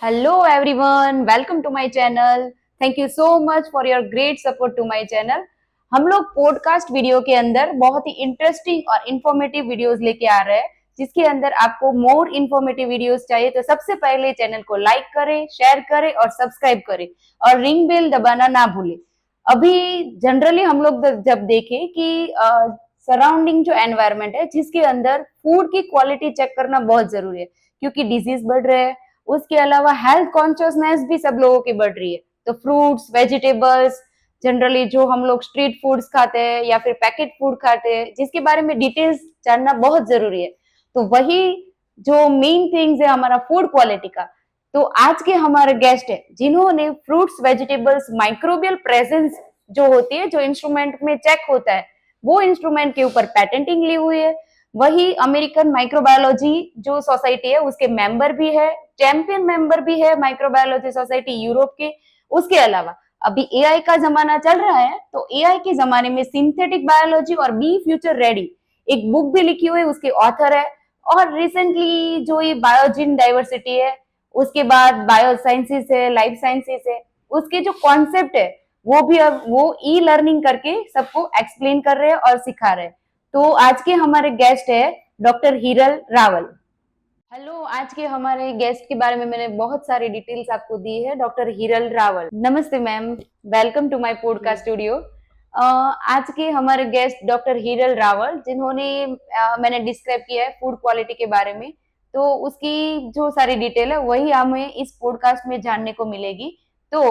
Hello everyone, welcome to my channel. Thank you so much for your great support to my channel. हम लोग podcast video के अंदर बहुत ही interesting और informative videos लेके आ रहे हैं, जिसके अंदर आपको मोर इंफॉर्मेटिव वीडियोस चाहिए तो सबसे पहले चैनल को लाइक करें, शेयर करें और सब्सक्राइब करें और रिंग बेल दबाना ना भूलें। अभी जनरली हम लोग जब देखें कि सराउंडिंग जो एनवायरनमेंट है जिसके अंदर फूड की क्वालिटी चेक करना बहुत जरूरी है, क्योंकि डिजीज बढ़ रहे हैं। उसके अलावा हेल्थ कॉन्शियसनेस भी सब लोगों की बढ़ रही है। तो फ्रूट्स, वेजिटेबल्स, जनरली जो हम लोग स्ट्रीट फूड्स खाते हैं या फिर पैकेट फूड खाते हैं, जिसके बारे में डिटेल्स जानना बहुत जरूरी है। तो वही जो मेन थिंग्स है हमारा फूड क्वालिटी का। तो आज के हमारे गेस्ट है जिन्होंने फ्रूट्स, वेजिटेबल्स, माइक्रोबियल प्रेजेंस जो होती है, जो इंस्ट्रूमेंट में चेक होता है, वो इंस्ट्रूमेंट के ऊपर पेटेंटिंग ली हुई है। वही अमेरिकन माइक्रोबायोलॉजी जो सोसाइटी है उसके मेंबर भी है, चैंपियन मेंबर भी है माइक्रोबायोलॉजी सोसाइटी यूरोप के। उसके अलावा अभी एआई का जमाना चल रहा है, तो एआई के जमाने में सिंथेटिक बायोलॉजी और बी फ्यूचर रेडी एक बुक भी लिखी हुई, उसके ऑथर है। और रिसेंटली जो ये बायोजिन डाइवर्सिटी है, उसके बाद बायो साइंसेस है, लाइफ साइंसेस है, उसके जो कॉन्सेप्ट है वो भी अब वो ई लर्निंग करके सबको एक्सप्लेन कर रहे हैं और सिखा रहे हैं। तो आज के हमारे गेस्ट है डॉक्टर हिरल रावल। हेलो, आज के हमारे गेस्ट के बारे में मैंने बहुत सारी डिटेल्स आपको दी है, डॉक्टर हिरल रावल। नमस्ते ma'am, welcome to my podcast studio. आज के हमारे गेस्ट डॉक्टर हिरल रावल, जिन्होंने मैंने डिस्क्राइब किया है फूड क्वालिटी के बारे में, तो उसकी जो सारी डिटेल है वही हमें इस पॉडकास्ट में जानने को मिलेगी। तो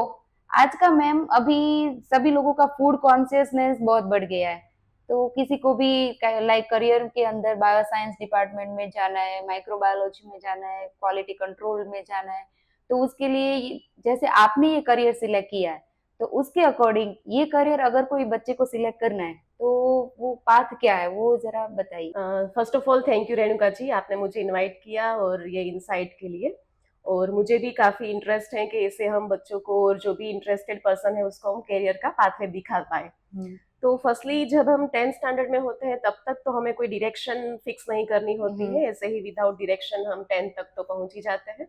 आज का मैम, अभी सभी लोगों का फूड कॉन्शियसनेस बहुत बढ़ गया है। तो किसी को भी लाइक करियर के अंदर बायो साइंस डिपार्टमेंट में जाना है, माइक्रोबायोलॉजी में जाना है, क्वालिटी कंट्रोल में जाना है, तो उसके लिए जैसे आपने ये करियर सिलेक्ट किया है, तो उसके अकॉर्डिंग ये करियर अगर कोई बच्चे को सिलेक्ट करना है तो वो पाथ क्या है, वो जरा बताइए। First of all thank you Renuka ji, आपने मुझे इनवाइट किया और ये इनसाइट के लिए। और मुझे भी काफ़ी इंटरेस्ट है कि इसे हम बच्चों को और जो भी इंटरेस्टेड पर्सन है उसको हम करियर का पाथवे दिखा पाए। तो फर्स्टली जब हम 10th स्टैंडर्ड में होते हैं तब तक तो हमें कोई डायरेक्शन फिक्स नहीं करनी होती है, ऐसे ही विदाउट डायरेक्शन हम 10th तक तो पहुंच ही जाते हैं।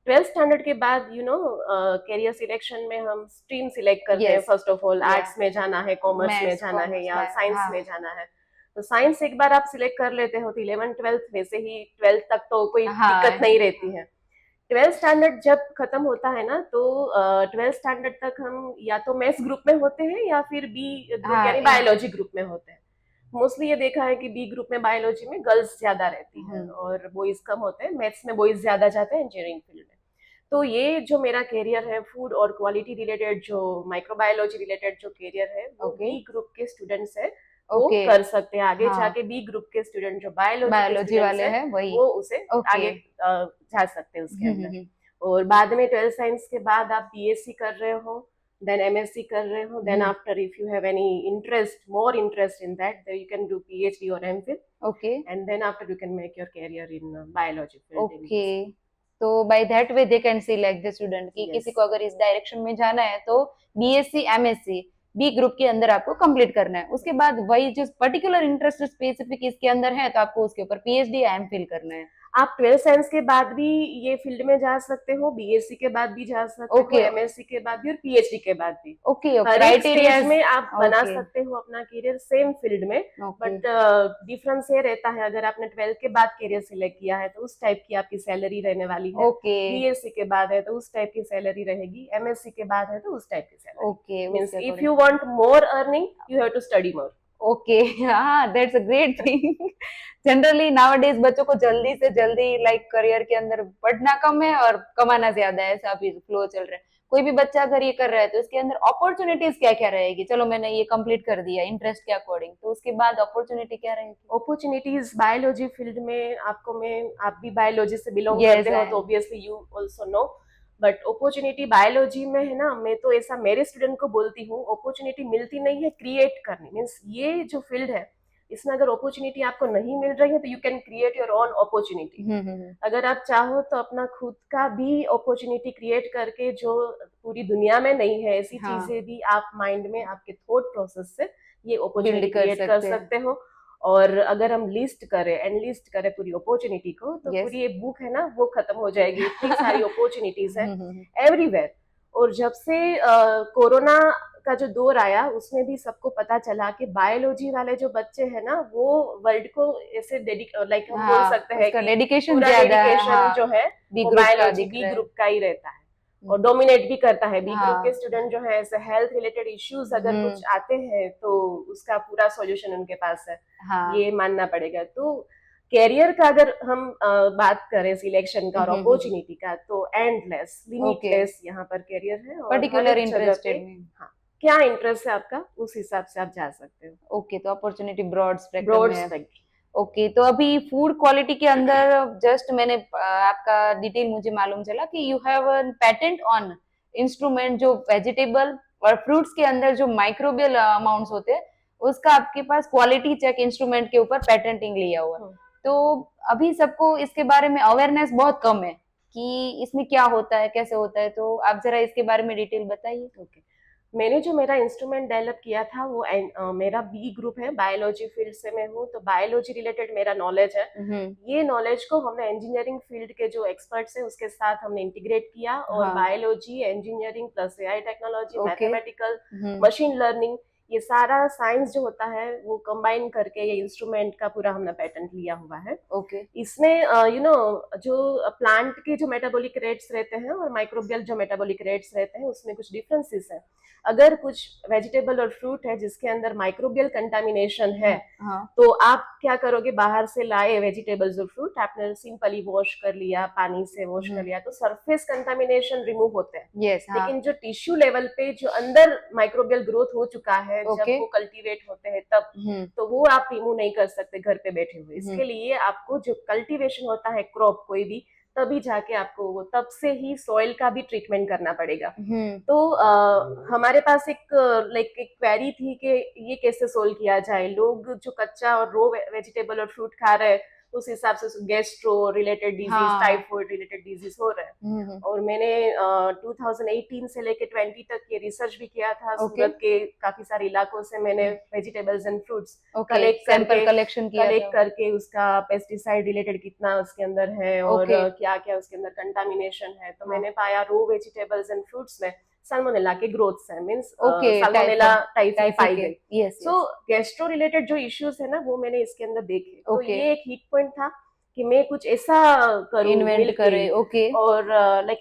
12th स्टैंडर्ड के बाद करियर सिलेक्शन में हम स्ट्रीम सिलेक्ट करते हैं। फर्स्ट ऑफ ऑल आर्ट्स में जाना है, कॉमर्स में जाना है या साइंस में जाना है। तो साइंस एक बार आप सिलेक्ट कर लेते हो तो 11th-12th वैसे ही 12th तक तो कोई दिक्कत नहीं रहती है। 12th स्टैंडर्ड जब खत्म होता है ना, तो 12th स्टैंडर्ड तक हम या तो मैथ्स ग्रुप में होते हैं या फिर बी ग्रुप यानी बायोलॉजी ग्रुप में होते हैं। मोस्टली ये देखा है कि बी ग्रुप में बायोलॉजी में गर्ल्स ज्यादा रहती हैं और बॉयज कम होते हैं। मैथ्स में बॉयज ज्यादा जाते हैं इंजीनियरिंग फील्ड में। तो ये जो मेरा करियर है फूड और क्वालिटी रिलेटेड, जो माइक्रोबायोलॉजी रिलेटेड जो करियर है, वो बी ग्रुप के स्टूडेंट्स है वो कर सकते हैं। आगे जाके बी ग्रुप के स्टूडेंट जो बायोलॉजी वाले हैं वो उसे आगे जा सकते हैं उसके अंदर। और बाद में 12th साइंस के बाद आप बीएससी कर रहे हो, then MSc कर रहे हो, then after if you have any more interest in that, then you can do PhD or MPhil, and then after you can make your career in biology field. तो by that way they can select the student कि किसी को अगर इस direction में जाना है तो बीएससी, एमएससी बी ग्रुप के अंदर आपको कंप्लीट करना है। उसके बाद वही जो पर्टिकुलर इंटरेस्ट स्पेसिफिक इसके अंदर है तो आपको उसके ऊपर पीएचडी या एमफिल करना है। आप 12th साइंस के बाद भी ये फील्ड में जा सकते हो, बीएससी के बाद भी जा सकते हो, एमएससी के बाद भी और पीएचडी के बाद भी। हर एक स्टेज में आप बना सकते हो अपना करियर सेम फील्ड में। बट डिफरेंस ये रहता है, अगर आपने 12th के बाद करियर सिलेक्ट किया है तो उस टाइप की आपकी सैलरी रहने वाली है। बीएससी के बाद है तो उस टाइप की सैलरी रहेगी, एमएससी के बाद है तो उस टाइप की salary. Means if you want more earning you have to study more. हाँ, that's a great thing. Generally nowadays बच्चों को जल्दी से जल्दी लाइक करियर के अंदर पढ़ना कम है और कमाना ज्यादा है, ऐसा भी फ्लो चल रहा है। कोई भी बच्चा अगर ये कर रहा है तो इसके अंदर अपॉर्चुनिटीज क्या क्या रहेगी? चलो मैंने ये कंप्लीट कर दिया इंटरेस्ट के अकॉर्डिंग, तो उसके बाद अपॉर्चुनिटी क्या रहेगी? अपॉर्चुनिटीज बायोलॉजी फील्ड में आप भी बायोलॉजी से बिलोंग करते हो तो obviously you also know. But opportunity biology में है ना, मैं तो ऐसा मेरे स्टूडेंट को बोलती हूँ, अपॉर्चुनिटी मिलती नहीं है, क्रिएट करनी। मीन्स ये जो फील्ड है इसमें अगर अपॉर्चुनिटी आपको नहीं मिल रही है तो you can create your own opportunity. अगर आप चाहो तो अपना खुद का भी अपॉर्चुनिटी क्रिएट करके, जो पूरी दुनिया में नहीं है ऐसी चीजें भी आप माइंड में आपके थॉट प्रोसेस से ये अपॉर्चुनिटी क्रिएट कर सकते हो। और अगर हम लिस्ट करें एंड लिस्ट करें पूरी अपॉर्चुनिटी को, तो Yes. पूरी ये बुक है ना वो खत्म हो जाएगी, इतनी सारी अपॉर्चुनिटीज है हम्म, एवरीवेयर। और जब से कोरोना का जो दौर आया उसमें भी सबको पता चला कि बायोलॉजी वाले जो बच्चे हैं ना वो वर्ल्ड को ऐसे लाइक हम बोल हाँ, सकते हैं उसका कि डेडिकेशन पूरा ज्यादा है, डेडिकेशन हाँ, जो है बी वो ग्रुप का बायोलॉजी दिख बी रहा है। ग्रुप का ही रहता है और डोमिनेट भी करता है। बी ग्रुप हाँ, के स्टूडेंट जो है ऐसे हेल्थ रिलेटेड इश्यूज अगर हम्म, कुछ आते हैं तो उसका पूरा सॉल्यूशन उनके पास है, हाँ, ये मानना पड़ेगा। तो कैरियर का अगर हम बात करें सिलेक्शन का और अपॉर्चुनिटी का, तो एंडलेस ओके, लिमिटलेस यहाँ पर कैरियर है और हर पर्टिकुलर एक जगह पे इंटरेस्टेड में। हाँ क्या इंटरेस्ट है आपका उस हिसाब से आप जा सकते हो, ओके, तो अपॉर्चुनिटी ब्रॉड स्पेक्ट्रम ब्रॉड है। स्पेक्ट्रम। ओके, तो अभी फूड क्वालिटी के अंदर जस्ट मैंने आपका डिटेल मुझे मालूम चला कि you have a patent on instrument जो वेजिटेबल और फ्रूट्स के अंदर जो माइक्रोबियल अमाउंट्स होते हैं उसका आपके पास क्वालिटी चेक इंस्ट्रूमेंट के ऊपर पेटेंटिंग लिया हुआ है। तो अभी सबको इसके बारे में अवेयरनेस बहुत कम है कि इसमें क्या होता है, कैसे होता है, तो आप जरा इसके बारे में डिटेल बताइए। ओके, मैंने जो मेरा इंस्ट्रूमेंट डेवलप किया था वो मेरा बी ग्रुप है, बायोलॉजी फील्ड से मैं हूँ, तो बायोलॉजी रिलेटेड मेरा नॉलेज है। ये नॉलेज को हमने इंजीनियरिंग फील्ड के जो एक्सपर्ट्स हैं उसके साथ हमने इंटीग्रेट किया और हाँ, biology, engineering plus AI technology, okay, mathematical, machine learning, ये सारा साइंस जो होता है वो कंबाइन करके ये इंस्ट्रूमेंट का पूरा हमने पेटेंट लिया हुआ है। ओके, इसमें जो प्लांट के जो मेटाबॉलिक रेट्स रहते हैं और माइक्रोबियल जो मेटाबॉलिक रेट्स रहते हैं उसमें कुछ डिफरेंसेस हैं। अगर कुछ वेजिटेबल और फ्रूट है जिसके अंदर माइक्रोबियल कंटामिनेशन है, हाँ, तो आप क्या करोगे, बाहर से लाए वेजिटेबल्स और फ्रूट आपने सिंपली वॉश कर लिया, पानी से वॉश कर लिया, तो सरफेस कंटामिनेशन रिमूव होते हैं। यस, हाँ, लेकिन जो टिश्यू लेवल पे जो अंदर माइक्रोबियल ग्रोथ हो चुका है जब ओके, वो कल्टीवेट होते हैं तब, तो वो आप रिमूव नहीं कर सकते घर पे बैठे हुए। इसके लिए आपको जो कल्टीवेशन होता है क्रॉप कोई भी, तभी जाके आपको वो तब से ही सॉइल का भी ट्रीटमेंट करना पड़ेगा। तो हमारे पास एक एक क्वेरी थी कि ये कैसे सोल्व किया जाए। लोग जो कच्चा और रो वेजिटेबल और फ्रूट खा रहे हैं उस हिसाब से गैस्ट्रो रिलेटेड डिजीज, हाँ, टाइफाइड रिलेटेड डिजीज हो रहे हैं। और मैंने 2018 से लेके 20 तक ये रिसर्च भी किया था। सूरत के काफी सारे इलाकों से मैंने वेजिटेबल्स एंड फ्रूट्स कलेक्ट करके उसका पेस्टिसाइड रिलेटेड कितना उसके अंदर है और क्या क्या उसके अंदर कंटामिनेशन है, तो मैंने पाया रो वेजिटेबल्स एंड फ्रूट्स में साल्मोनेला के ग्रोथ है, मींस साल्मोनेला टाइफी पाई गई। सो गैस्ट्रो रिलेटेड जो इश्यूज है ना वो मैंने इसके अंदर देखे। तो ये एक हिट पॉइंट था कि मैं कुछ ऐसा करूं, इन्वेंट करे, ओके, और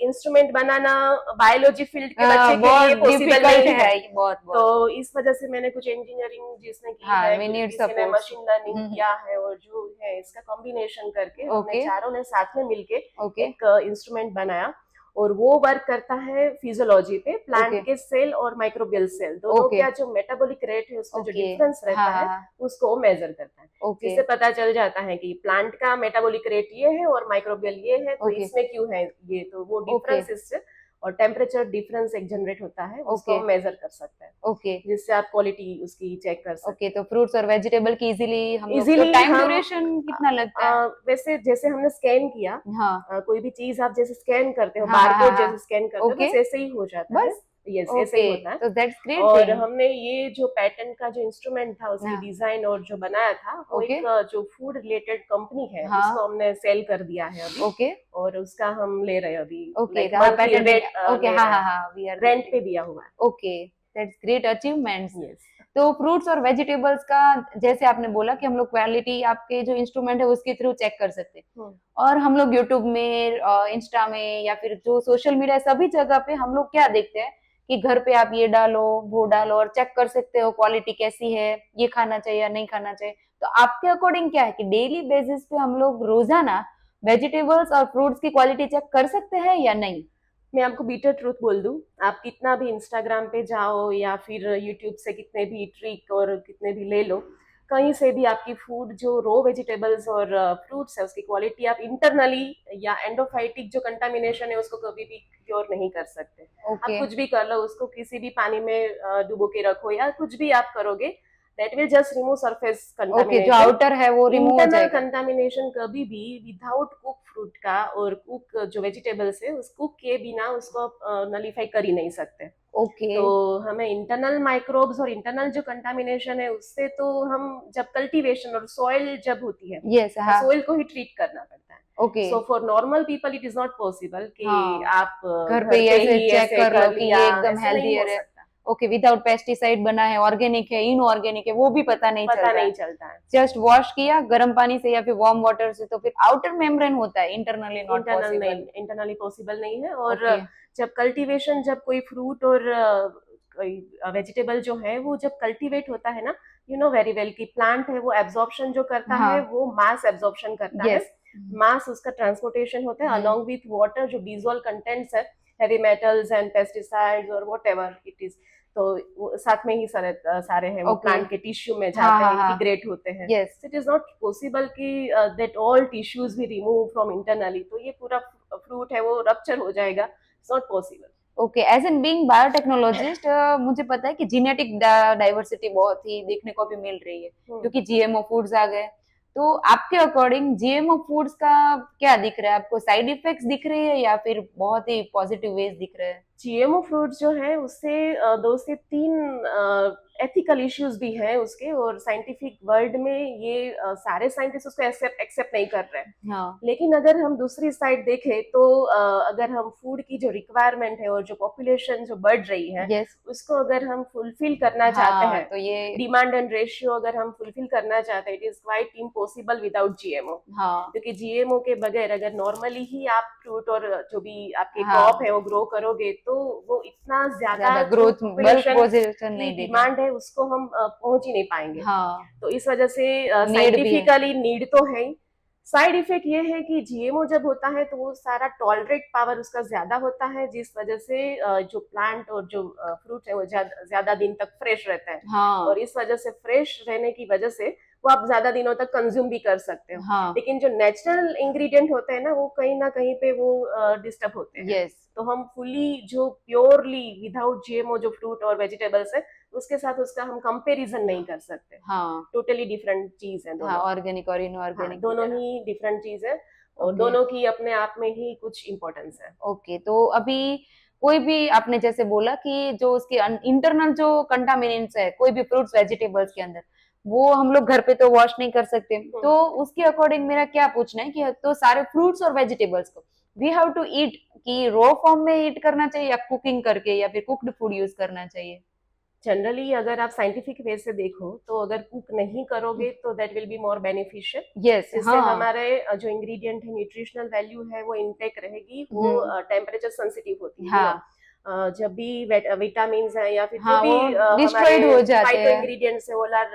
इंस्ट्रूमेंट बनाना बायोलॉजी फील्ड के बच्चे के लिए पॉसिबल नहीं है। तो इस वजह से मैंने कुछ इंजीनियरिंग जिसने की है, किसी ने मशीन लर्निंग किया है, और जो है इसका कॉम्बिनेशन करके हमने चारों ने साथ में मिलके एक इंस्ट्रूमेंट बनाया। और वो वर्क करता है फिजियोलॉजी पे, प्लांट के सेल और माइक्रोबियल सेल दोनों का जो मेटाबॉलिक रेट है उसमें जो डिफरेंस रहता है उसको मेजर करता है, जिससे पता चल जाता है कि प्लांट का मेटाबॉलिक रेट ये है और माइक्रोबियल ये है, तो इसमें क्यों है ये, तो वो डिफरेंस इससे और टेम्परेचर डिफरेंस एक जनरेट होता है, उसको हम मेजर कर सकते हैं, जिससे आप क्वालिटी उसकी चेक कर सकते हैं। तो फ्रूट्स और वेजिटेबल की इजीली टाइम ड्यूरेशन कितना लगता है? वैसे जैसे हमने स्कैन किया, कोई भी चीज आप जैसे स्कैन करते हो, बारकोड जैसे स्कैन करते हो, बस ऐसे ही हो जाता है। यस, ऐसे ही होता है। तो दैट्स ग्रेट। और हमने ये जो पैटर्न का जो इंस्ट्रूमेंट था उसकी डिजाइन और जो बनाया था वो एक जो फूड रिलेटेड कंपनी है उसको हमने सेल कर दिया है अभी। और उसका हम ले रहे हैं अभी रेंट पे दिया हुआ है। Okay, that's great achievements. तो फ्रूट्स और वेजिटेबल्स का जैसे आपने बोला कि हम लोग क्वालिटी आपके जो इंस्ट्रूमेंट है उसके थ्रू चेक कर सकते हैं, और हम लोग यूट्यूब में, इंस्टा में या फिर जो सोशल मीडिया सभी जगह पे हम लोग क्या देखते हैं कि घर पे आप ये डालो वो डालो और चेक कर सकते हो क्वालिटी कैसी है, ये खाना चाहिए या नहीं खाना चाहिए। तो आपके अकॉर्डिंग क्या है कि डेली बेसिस पे हम लोग रोजाना वेजिटेबल्स और फ्रूट्स की क्वालिटी चेक कर सकते हैं या नहीं? मैं आपको बीटर ट्रूथ बोल दूं, आप कितना भी इंस्टाग्राम पे जाओ या फिर यूट्यूब से कितने भी ट्रिक और कितने भी ले लो, कहीं से भी आपकी फूड जो रो वेजिटेबल्स और फ्रूट्स है उसकी क्वालिटी आप इंटरनली या एंडोफाइटिक जो कंटामिनेशन है उसको कभी भी क्योर नहीं कर सकते। आप कुछ भी कर लो, उसको किसी भी पानी में डुबो के रखो या कुछ भी आप करोगे, that will just remove surface okay, जो कंटामिनेशन। आउटर है वो रिमूव हो इंटरनल जाएगा। कंटामिनेशन कभी भी विदाउट कुक फ्रूट का और कुक जो वेजिटेबल्स है उस कुक के बिना उसको नलीफाई कर ही नहीं सकते। ओके, तो हमें इंटरनल माइक्रोब्स और इंटरनल जो कंटामिनेशन है उससे तो हम जब कल्टीवेशन और सॉइल जब होती है यस, हाँ, सॉइल को ही ट्रीट करना पड़ता है। Okay, so for normal people it is not possible कि हाँ, आप घर पे ही ऐसे चेक कर लो कि लिया, ये एकदम ऐसे हेल्दी नहीं हो है, सकता, ओके, विदाउट पेस्टिसाइड बना है, ऑर्गेनिक है, इनऑर्गेनिक है, वो भी पता नहीं चल पता रहा नहीं है। चलता है। जस्ट वॉश किया गर्म पानी से या फिर वार्म वाटर से, तो फिर आउटर मेम्ब्रेन होता है, इंटरनली नॉट इंटरनल नहीं, पॉसिबल। इंटरनली पॉसिबल नहीं है। और ओके, जब कल्टीवेशन, जब कोई फ्रूट और कोई वेजिटेबल जो है वो जब कल्टीवेट होता है ना, यू नो वेरी वेल कि प्लांट है वो एब्जॉर्प्शन जो करता है हाँ, वो मास एब्जॉर्प्शन करता है। यस, मास उसका ट्रांसपोर्टेशन होता है हम्म, अलोंग विथ वाटर, जो डिजोल्व कंटेंट्स है हेवी मेटल्स एंड पेस्टिसाइड्स और व्हाटएवर इट इज, तो वो साथ में ही सारे हैं वो ओके, प्लांट के टिश्यू में हाँ, जाते हाँ, हैं, हाँ, इंटीग्रेट होते हैं। Yes, it is not possible कि दैट ऑल टिश्यूज भी रिमूव फ्रॉम इंटरनली, तो ये पूरा फ्रूट है वो रप्चर हो जाएगा, it's not possible. Okay. As an being biotechnologist, मुझे पता है कि जेनेटिक डाइवर्सिटी बहुत ही देखने को भी मिल रही है, क्योंकि जीएमओ फूड्स आ गए। तो आपके अकॉर्डिंग जीएमओ फूड्स का क्या दिख रहा है आपको? साइड इफेक्ट्स दिख रही है या फिर बहुत ही पॉजिटिव वेज दिख रहे हैं? जीएमओ फ्रूट्स जो है उससे 2 से 3 एथिकल इश्यूज भी हैं उसके, और साइंटिफिक वर्ल्ड में ये सारे साइंटिस्ट उसको एक्सेप्ट नहीं कर रहे हैं। हाँ, लेकिन अगर हम दूसरी साइड देखें तो अगर हम फूड की जो रिक्वायरमेंट है और जो पॉपुलेशन जो बढ़ रही है यस, उसको अगर हम फुलफिल करना चाहते हाँ, हैं, तो ये, डिमांड एंड रेशियो अगर हम फुलफिल करना चाहते हैं, it is quite impossible without GMO. हाँ, क्योंकि जीएमओ के बगैर अगर नॉर्मली ही आप फ्रूट और जो भी आपके हाँ, क्रॉप है वो ग्रो करोगे तो वो इतना ज्यादा ज्यादा जो ग्रोथ बल्क पॉपुलेशन पोजीशन की नहीं देगा। डिमांड है उसको हम पहुंच ही नहीं पाएंगे। हाँ, तो इस वजह से नीड भी है। साइंटिफिकली नीड तो है ही। साइड इफेक्ट ये है कि जीएमओ जब होता है तो वो सारा टॉलरेट पावर उसका ज्यादा होता है, जिस वजह से जो प्लांट और जो फ्रूट है वो ज्यादा दिन तक फ्रेश रहता है। हाँ, और इस वजह से फ्रेश रहने की वजह से वो आप ज्यादा दिनों तक कंज्यूम भी कर सकते हो। हाँ, लेकिन जो नेचुरल इंग्रेडिएंट होते हैं ना वो कहीं ना कहीं पे वो डिस्टर्ब होते हैं। यस, तो हम फुली जो प्योरली विदाउट जीएमओ जो फ्रूट और वेजिटेबल्स है उसके साथ उसका हम कंपैरिजन नहीं कर सकते। हाँ, टोटली डिफरेंट चीज है हाँ, दोनों। ऑर्गेनिक और हाँ, इनऑर्गेनिक की दोनों तरह। ही डिफरेंट चीज है और ओके, दोनों की अपने आप में ही कुछ इम्पोर्टेंस है। ओके, तो अभी कोई भी आपने जैसे बोला कि जो उसके इंटरनल जो कंटामिनेंट्स है कोई भी फ्रूट्स वेजिटेबल्स के अंदर, वो हम लोग घर पे तो वॉश नहीं कर सकते, तो उसके अकॉर्डिंग मेरा क्या पूछना है कि तो सारे फ्रूट्स और वेजिटेबल्स को वी हैव टू ईट कि रॉ फॉर्म में ईट करना चाहिए या कुकिंग करके या फिर कुक्ड फूड यूज करना चाहिए? जनरली अगर आप साइंटिफिक वे से देखो तो अगर कुक नहीं करोगे तो that will be more beneficial. Yes, जिससे हाँ, हमारे जो इंग्रेडिएंट है न्यूट्रिशनल वैल्यू है वो इंटेक रहेगी, वो टेम्परेचर सेंसिटिव होती है। हाँ, जब भी विटामिन है या फिर जो हाँ, भी वो हमारे डिस्ट्रॉयड हो जाते फाइटो हैं, इंग्रेडिएंट्स है वो आर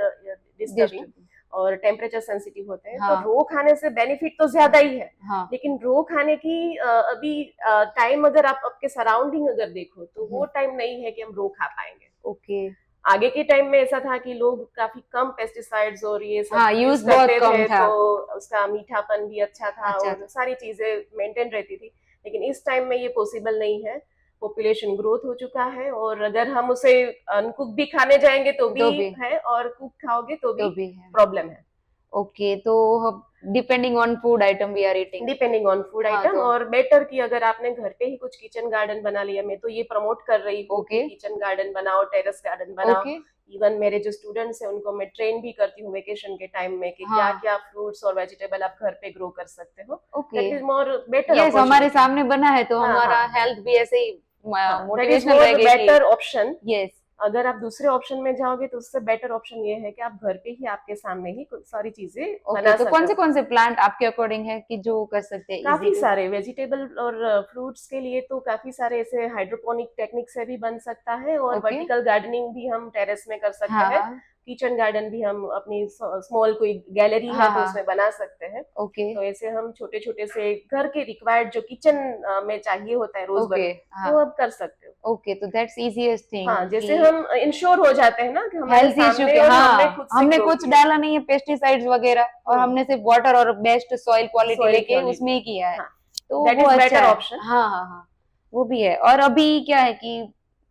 डिस्टर्बिंग और टेम्परेचर सेंसिटिव होते हैं। हाँ, तो रो खाने से बेनिफिट तो ज्यादा ही है। हाँ, लेकिन रो खाने की अभी टाइम अगर आप आपके सराउंडिंग अगर देखो तो वो टाइम नहीं है कि हम रो खा पाएंगे। ओके, आगे के टाइम में ऐसा था कि लोग काफी कम पेस्टिसाइड्स और ये सब हाँ, यूज यूज बहुत करते कम थे, था, तो उसका मीठापन भी अच्छा था अच्छा और था, सारी चीजें मेंटेन रहती थी। लेकिन इस टाइम में ये पॉसिबल नहीं है। पॉपुलेशन ग्रोथ हो चुका है और अगर हम उसे अनकुक भी खाने जाएंगे तो तो भी भी है और कुक खाओगे तो भी है। प्रॉब्लम है। ओके, तो depending on food item we are eating. Depending on food हाँ, आइटम, तो और बेटर कि अगर आपने घर पे ही कुछ किचन गार्डन बना लिया, मैं तो ये प्रमोट कर रही हूँ कि ओके, किचन गार्डन बनाओ, टेरेस गार्डन बनाओ। ओके, इवन मेरे जो स्टूडेंट्स हैं उनको मैं ट्रेन भी करती हूँ वेकेशन के टाइम में कि क्या हाँ, क्या फ्रूट्स और वेजिटेबल आप घर पे ग्रो कर सकते हो। Okay, that is more better yes, हमारे अपॉर्चुनिटी। सामने बना है तो हाँ हमारा हाँ हेल्थ भी ऐसे ही हाँ, दैट इज मोटिवेशनल मोर रहेगी कि बेटर ऑप्शन। यस। अगर आप दूसरे ऑप्शन में जाओगे तो उससे बेटर ऑप्शन ये है कि आप घर पे ही आपके सामने ही कुछ सारी चीजें ओके, बना तो सकते हो। कौन से प्लांट आपके अकॉर्डिंग है कि जो कर सकते हैं इजी काफी टू? सारे वेजिटेबल और फ्रूट्स के लिए तो काफी सारे ऐसे हाइड्रोपोनिक टेक्निक से भी बन सकता है, और ओके, वर्टिकल गार्डनिंग भी हम टेरेस में कर सकते हाँ, हैं। हाँ, किचन गार्डन भी हम अपनी स्मॉल कोई गैलरी है हाँ, तो हाँ, उसमें बना सकते हैं। ओके, तो ऐसे हम छोटे छोटे से घर के रिक्वायर्ड जो किचन में चाहिए होता है रोजमर्रा, ओके, हाँ, वो अब कर सकते हो। ओके, तो दैट्स इजीएस्ट थिंग हाँ, जैसे कि हम इंश्योर हो जाते हैं ना कि हमारे हेल्थ इश्यू सामने के, और हमने हाँ, खुद से हमने ग्रो कुछ किया। डाला नहीं है पेस्टिसाइड्स वगैरह और हमने सिर्फ वाटर और बेस्ट सॉइल क्वालिटी सॉइल लेके क्वालिटी, उसमें ही किया है, हाँ, तो दैट वो इज अच्छा बेटर है। ऑप्शन। हाँ, हाँ, हाँ, वो भी है। और अभी क्या है कि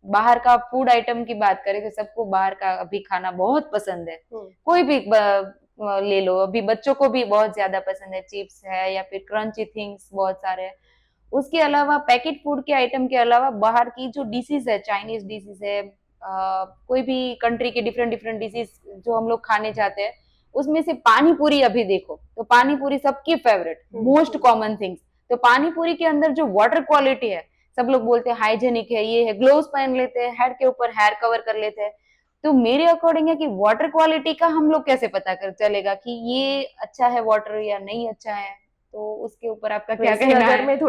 बाहर का फूड आइटम की बात करें तो सबको बाहर का अभी खाना बहुत पसंद है। कोई भी ले लो, अभी बच्चों को भी बहुत ज्यादा पसंद है, चिप्स है या फिर क्रंची थिंग्स बहुत सारे हैं। उसके अलावा पैकेट फूड के आइटम के अलावा बाहर की जो डिशेज है, चाइनीज डिशेज है, कोई भी कंट्री के डिफरेंट डिफरेंट डिशेज जो हम लोग खाने जाते हैं, उसमें से पानी पूरी अभी देखो तो पानी पूरी सबकी फेवरेट, मोस्ट कॉमन थिंग्स। तो पानी पूरी के अंदर जो वाटर क्वालिटी है, सब लोग बोलते हैं हाइजेनिक है, ये है, ग्लोव्स पहन लेते हैं, हेड के ऊपर हेयर कवर कर लेते हैं। तो मेरे अकॉर्डिंग है कि वाटर क्वालिटी का हम लोग कैसे पता कर चलेगा कि ये अच्छा है वाटर या नहीं अच्छा है? तो उसके ऊपर आपका क्या वैसे कहना अगर है? मैं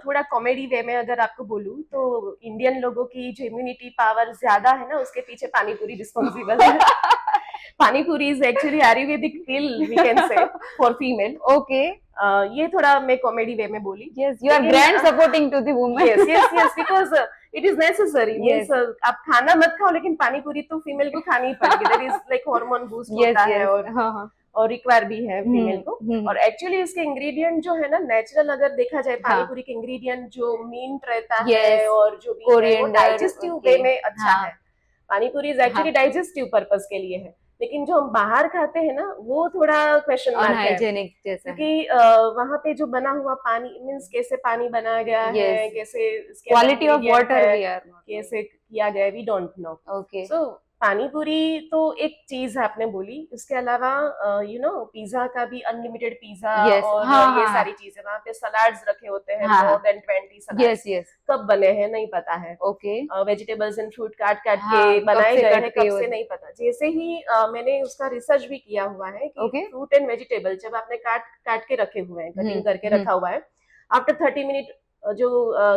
थोड़ा कॉमेडी वे में अगर आपको बोलूं तो इंडियन लोगों की जो इम्यूनिटी पावर ज्यादा है ना, उसके पीछे पानी पूरी रिस्पॉन्सिबल है। Pani puri is actually Ayurvedic pill we can say for female. Okay, ये थोड़ा मैं कॉमेडी वे में बोली। यस, यू आर लेकिन grand supporting to the women. Yes yes yes, because it is necessary. Yes. Means आप खाना मत खाओ लेकिन पानी पूरी तो फीमेल को खानी ही पड़ेगी। That is like hormone boost yes होता है यस, और हाँ हाँ, रिक्वायर भी है फीमेल को। हम्म, और एक्चुअली इसके इंग्रेडिएंट जो है ना, नेचुरल अगर देखा जाए पानी हाँ, पूरी के इंग्रेडिएंट जो मिंट रहता Yes. है और जो भी है वो कोरिएंडर, डाइजेस्टिव ओके, वे में अच्छा हाँ, है। पानी पूरी इज हाँ, एक्चुअली डाइजेस्टिव पर्पस के लिए है। लेकिन जो हम बाहर खाते हैं ना, वो थोड़ा क्वेश्चन मार्क है, अनहाइजेनिक जैसा है। क्योंकि वहां पे जो बना हुआ पानी मीन्स कैसे पानी बनाया गया है, Yes. कैसे इसके क्वालिटी ऑफ ingredient वाटर है, वी आर नॉट। कैसे किया गया, वी डोंट नो। ओके, सो पानी पूरी तो एक चीज आपने बोली। इसके अलावा पिज्जा का भी अनलिमिटेड पिज्जा यस, और हाँ ये हाँ, सारी चीजें, वहां पे सलाड्स रखे होते हैं, हाँ, मोर हाँ, देन 20 सलाड्स। यस यस, कब बने हैं नहीं पता है। ओके, वेजिटेबल्स एंड फ्रूट काट काट हाँ, के कब बनाए से गए कट हैं, के कब से नहीं पता। जैसे ही मैंने उसका रिसर्च भी किया हुआ है कि ओके, फ्रूट एंड वेजिटेबल जब आपने काट काट के रखे हुए हैं, कटिंग करके रखा हुआ है, आफ्टर 30 मिनट जो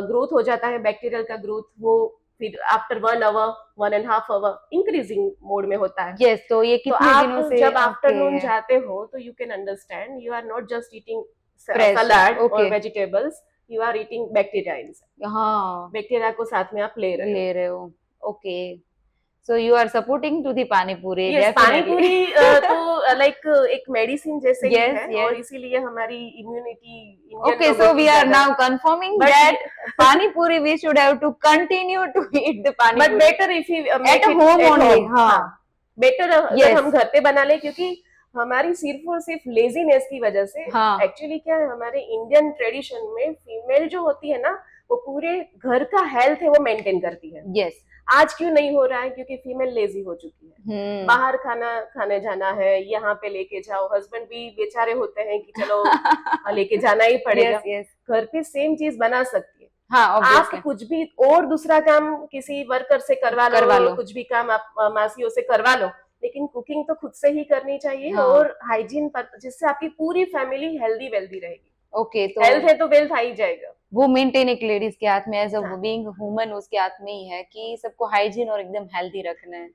ग्रोथ हो जाता है बैक्टीरियल का ग्रोथ, वो फिर after 1 hour 1.5 hour increasing mode में होता है। यस, तो ये तो कितने आप दिनों से? जब ओके, आफ्टरनून जाते हो तो you can understand you are not just eating fresh, salad और okay, vegetables, you are eating bacteria. हाँ, बैक्टीरिया को साथ में आप ले रहे हो। ले रहे हो, okay. So you are supporting to the pani puri, yes, पानी डेफिनेटली। पूरी तो लाइक एक मेडिसिन जैसे ही यस है, और यस, इसीलिए हमारी इम्यूनिटी इंडियन okay, लोगों so की we are ज्यादा। now confirming but that pani puri we should have to continue to eat the pani but puri better if you make at it home at only, home. हाँ, हाँ, better अगर Yes. हम घर पे बना ले, क्योंकि हमारी सिर्फ और सिर्फ लेजीनेस की वजह से हाँ, एक्चुअली क्या है, हमारे इंडियन ट्रेडिशन में फीमेल जो होती है ना, वो पूरे घर का हेल्थ है वो मेंटेन करती है। yes, आज क्यों नहीं हो रहा है? क्योंकि फीमेल लेजी हो चुकी है। बाहर खाना खाने जाना है, यहाँ पे लेके जाओ, हस्बैंड भी बेचारे होते हैं कि चलो लेके जाना ही पड़ेगा। yes, yes, घर पे सेम चीज बना सकती है हाँ, आप, obviously, कुछ भी और दूसरा काम किसी वर्कर से करवा लो, कुछ भी काम आप मासियों से करवा लो, लेकिन कुकिंग तो खुद से ही करनी चाहिए। हाँ, और हाइजीन पर, जिससे आपकी पूरी फैमिली हेल्दी वेल्दी रहेगी। okay, तो हेल्थ है तो वेल्थ आ ही जाएगा। वो मेंटेन एक लेडीज के हाथ में, एज अ हाँ। बीइंग ह्यूमन उसके हाथ में ही है कि सबको हाइजीन और एकदम हेल्दी रखना है।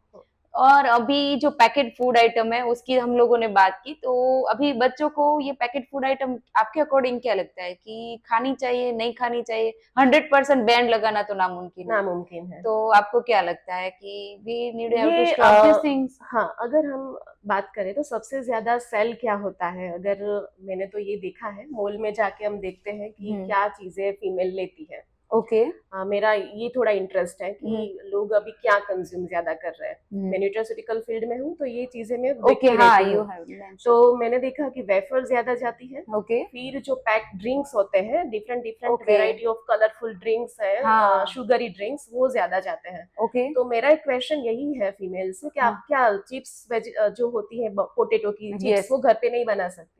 और अभी जो पैकेट फूड आइटम है उसकी हम लोगों ने बात की, तो अभी बच्चों को ये पैकेट फूड आइटम आपके अकॉर्डिंग क्या लगता है कि खानी चाहिए, नहीं खानी चाहिए? 100% बैन लगाना तो नामुमकिन है, नामुमकिन है। तो आपको क्या लगता है कि वी नीड हैव टू ये स्टॉप दिस थिंग्स? हाँ, अगर हम बात करें तो सबसे ज्यादा सेल क्या होता है, अगर मैंने तो ये देखा है, मॉल में जाके हम देखते हैं कि क्या चीजें फीमेल लेती है। ओके, मेरा ये थोड़ा इंटरेस्ट है कि लोग अभी क्या कंज्यूम ज्यादा कर रहे हैं। मैं न्यूट्रास्यूटिकल फील्ड में हूँ, तो ये चीजें मैं ओके, देखती हाँ, रहती यू हूँ। हैव, तो मैंने देखा कि वेफर ज्यादा जाती है। ओके, फिर जो पैक ड्रिंक्स होते हैं, different different Okay. Variety of colourful drinks है, हाँ, शुगरी ड्रिंक्स, वो ज्यादा जाते हैं। ओके, तो मेरा एक क्वेश्चन यही है फीमेल से कि हाँ, आप क्या चिप्स जो होती है पोटेटो की चिप्स, Yes. वो घर पे नहीं बना सकती?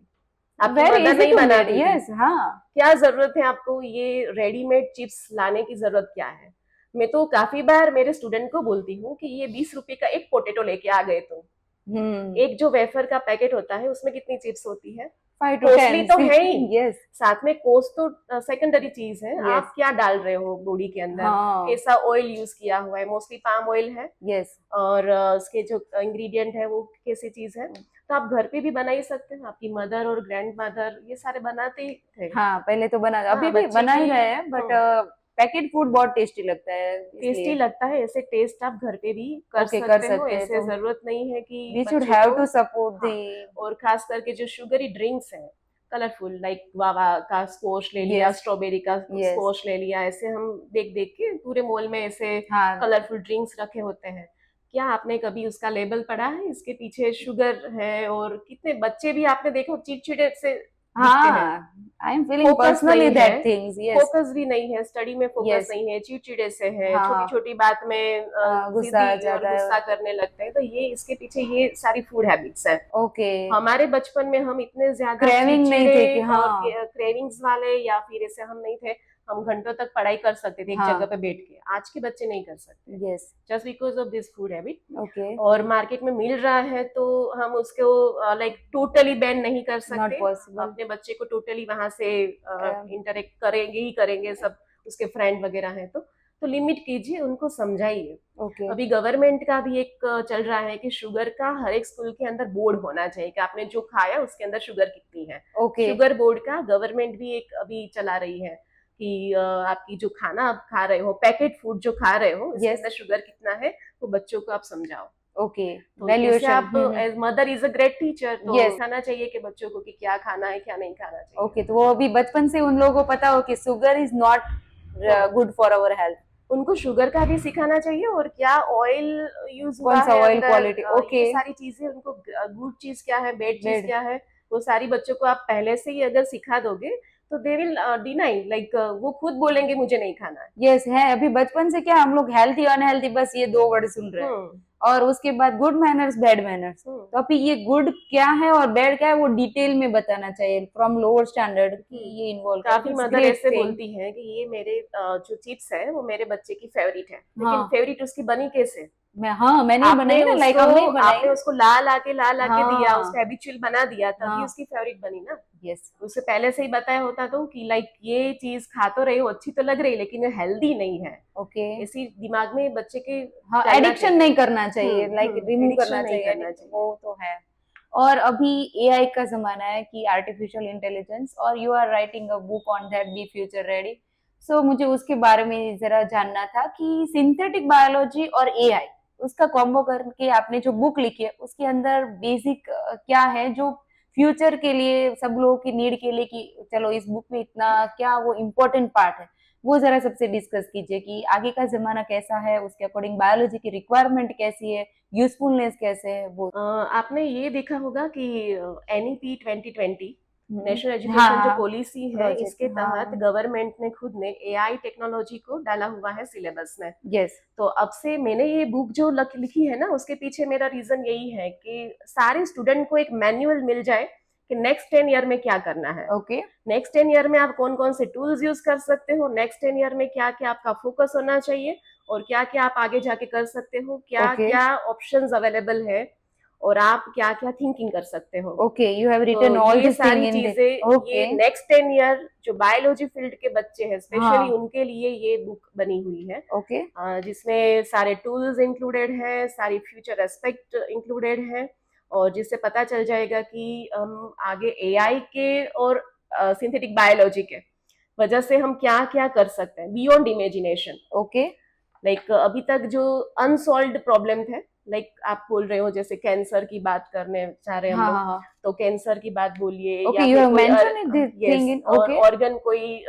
आपकी वेरी मदर इजी नहीं टू बना मेड, रही थी, यस, हाँ, क्या जरूरत है आपको ये रेडीमेड चिप्स लाने की? जरूरत क्या है? मैं तो काफी बार मेरे स्टूडेंट को बोलती हूँ कि ये 20 रुपए का एक पोटेटो लेके आ गए तुम। एक जो वेफर का पैकेट होता है उसमें कितनी चिप्स होती है? 5 to कॉस्टली 10, तो है ही, यस, साथ में कोस्ट तो सेकेंडरी चीज है। Yes. आप क्या डाल रहे हो बॉडी के अंदर, हाँ, कैसा ऑयल यूज किया हुआ है, मोस्टली पाम ऑयल है, यस, और उसके जो इंग्रेडिएंट है वो कैसी चीज है। तो आप घर पे भी बना ही सकते हैं, आपकी मदर और ग्रैंड मदर ये सारे बनाते ही थे। हाँ, पहले तो बना, हाँ, अभी भी बच्चे बना ही की- रहे हैं, बट पैकेट फूड बहुत टेस्टी लगता है, टेस्टी लगता है, ऐसे टेस्ट आप घर पे भी कर Okay, कर सकते हो। सकते हैं, ऐसे तो जरूरत नहीं है कि वी शुड बच्चों हैव को- टू सपोर्ट हाँ, दी, और खास करके जो शुगरी ड्रिंक्स है कलरफुल, लाइक गुआवा का स्क्वॉश ले लिया, Yes. स्ट्रॉबेरी का Yes. स्क्वॉश ले लिया, ऐसे हम देख देख के पूरे मॉल में ऐसे हाँ कलरफुल ड्रिंक्स रखे होते हैं। क्या आपने कभी उसका लेबल पढ़ा है? इसके पीछे शुगर है और कितने बच्चे भी आपने देखो चिड़चिड़े से दिखते हैं। हाँ, I am feeling focus personally नहीं दैट है, थिंग्स। यस, फोकस भी नहीं है, स्टडी में फोकस यस, नहीं है, चिड़चिड़े से है, हाँ छोटी छोटी बात में गुस्सा आ जिद्दी और जाता है। गुस्सा करने लगते हैं। तो ये इसके पीछे ये सारी फूड हैबिट्स है। ओके, हमारे बचपन में हम इतने ज्यादा क्रेविंग नहीं थे कि चिड़चिड़े और हाँ क्रेविंग्स वाले या फिर ऐसे हम नहीं थे। हम घंटों तक पढ़ाई कर सकते थे एक हाँ जगह पे बैठ के। आज के बच्चे नहीं कर सकते, yes just because of this food habit. Okay, और मार्केट में मिल रहा है तो हम उसको लाइक टोटली बैन नहीं कर नॉट सकते। पॉसिबल। अपने बच्चे को टोटली वहां से इंटरेक्ट करेंगे ही करेंगे, सब उसके फ्रेंड वगैरह हैं तो लिमिट कीजिए, उनको समझाइए। ओके अभी गवर्नमेंट का भी एक चल रहा है कि शुगर का हर एक स्कूल के अंदर बोर्ड होना चाहिए कि आपने जो खाया उसके अंदर शुगर कितनी है। ओके, शुगर बोर्ड का गवर्नमेंट भी एक अभी चला रही है कि आपकी जो खाना आप खा रहे हो, पैकेट फूड जो खा रहे हो, इसके Yes. अंदर शुगर कितना है, वो बच्चों को आप समझाओ। ओके, तो जैसे वैल्यूएशन। आप as mother is a great teacher, तो Yes. सिखाना चाहिए कि बच्चों को कि क्या खाना है क्या नहीं खाना चाहिए। ओके, तो वो अभी बचपन से उन लोगों को पता हो कि sugar is not good for our health. उनको शुगर का भी सिखाना चाहिए और क्या ऑयल यूज हुआ कौन सा है oil अंदर, quality, okay. ये सारी चीजें उनको, गुड चीज क्या है, बैड चीज Bad. क्या है, वो सारी बच्चों को आप पहले से ही अगर सिखा दोगे तो दे विल डिनाई, लाइक वो खुद बोलेंगे मुझे नहीं खाना है। यस है, अभी बचपन से क्या हम लोग हेल्थी अनहेल्थी बस ये दो वर्ड सुन रहे हैं, और उसके बाद गुड मैनर्स बैड मैनर्स। तो अभी ये गुड क्या है और बैड क्या है वो डिटेल में बताना चाहिए फ्रॉम लोअर स्टैंडर्ड कि ये इन्वॉल्व। काफी मदर ऐसे बोलती हैं कि ये मेरे जो चिप्स है वो मेरे बच्चे की फेवरेट है, लेकिन हाँ। फेवरेट उसकी बनी कैसे? मैंने बनाई ना, लाइक हमने ही बनाई। आपने उसको ला के दिया, हाँ। उसको हैबिचुअल बना दिया, तभी हाँ। उसकी फेवरेट बनी ना। यस उसे पहले से ही बताया होता तो कि लाइक ये चीज खा तो रही हो, अच्छी तो लग रही, लेकिन ये हेल्दी नहीं है। ओके, इसी दिमाग में बच्चे के हाँ चलना एडिक्शन चाहिए। नहीं करना चाहिए, लाइक रिमूव addiction करना नहीं चाहिए, करना चाहिए। वो तो है। और अभी एआई का जमाना है कि आर्टिफिशियल इंटेलिजेंस, और you are writing a book on that, be future ready. So मुझे उसके बारे में जरा जानना था कि सिंथेटिक बायोलॉजी और एआई उसका कॉम्बो करके आपने जो बुक लिखी है उसके अंदर बेसिक क्या है जो फ्यूचर के लिए सब लोगों की नीड के लिए, कि चलो इस बुक में इतना क्या वो इम्पोर्टेंट पार्ट है, वो जरा सबसे डिस्कस कीजिए कि आगे का जमाना कैसा है, उसके अकॉर्डिंग बायोलॉजी की रिक्वायरमेंट कैसी है, यूजफुलनेस कैसे है वो। आपने ये देखा होगा कि एनईपी 2020 नेशनल हाँ एजुकेशन जो हाँ पॉलिसी है, प्रोजेक्ट, इसके तहत हाँ गवर्नमेंट ने खुद ने एआई टेक्नोलॉजी को डाला हुआ है सिलेबस में। यस तो अब से मैंने ये बुक जो लिखी है ना, उसके पीछे मेरा रीजन यही है कि सारे स्टूडेंट को एक मैनुअल मिल जाए कि नेक्स्ट 10 ईयर में क्या करना है। ओके नेक्स्ट 10 ईयर में आप कौन कौन से टूल्स यूज कर सकते हो, नेक्स्ट 10 ईयर में क्या क्या आपका फोकस होना चाहिए, और क्या क्या आप आगे जाके कर सकते हो, क्या Okay. क्या ऑप्शंस अवेलेबल है, और आप क्या क्या थिंकिंग कर सकते हो। ओके, यू हैव रिटन तो ऑल ये दिस थिंग सारी इन चीजें, ये ओके नेक्स्ट 10 ईयर जो बायोलॉजी फील्ड के बच्चे हैं स्पेशली हाँ उनके लिए ये बुक बनी हुई है, ओके जिसमें सारे टूल्स इंक्लूडेड हैं, सारी फ्यूचर एस्पेक्ट इंक्लूडेड हैं, और जिससे पता चल जाएगा कि हम आगे एआई के और सिंथेटिक बायोलॉजी के वजह से हम क्या क्या कर सकते हैं बियॉन्ड इमेजिनेशन। ओके लाइक अभी तक जो अनसॉल्व्ड प्रॉब्लम थे, लाइक आप बोल रहे हो जैसे कैंसर की बात करने चाह रहे हैं हम हाँ लोग, हाँ हाँ तो कैंसर की बात बोलिए, ओके, या यू फिर हैव कोई मेंशन दिस थिंग इन और ओके ऑर्गन कोई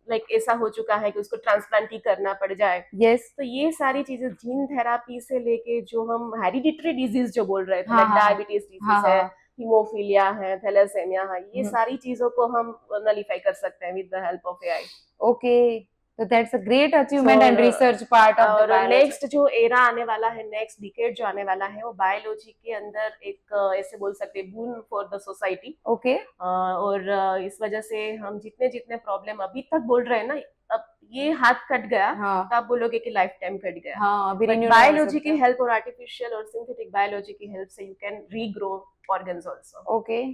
लाइक ऐसा हो चुका है कि उसको ट्रांसप्लांट ही करना पड़ जाए। यस तो ये सारी चीजें जीन थेरापी से लेके जो हम हेरिडिटरी डिजीज जो बोल रहे थे, हाँ लाइक हाँ डायबिटीज हाँ डिजीज है, हाँ हीमोफीलिया है, थैलेसेमिया है, ये हम्म, सारी चीजों को हम नलीफाई कर सकते हैं with the help of AI. Okay, तो that's a great achievement and research part of the और बायोलॉजी। नेक्स्ट जो एरा आने वाला है, नेक्स्ट डिकेड जो आने वाला है, वो बायोलॉजी के अंदर एक ऐसे बोल सकते हैं boon for the society. Okay और इस वजह से हम जितने जितने प्रॉब्लम अभी तक बोल रहे हैं ना, अब ये हाथ कट गया हाँ तो आप बोलोगे कि लाइफ टाइम कट गया। हाँ अभी बट रिन्यू नहीं हो बायोलॉजी की सकता। हेल्प और आर्टिफिशियल और सिंथेटिक बायोलॉजी की हेल्प से you can regrow organs also, okay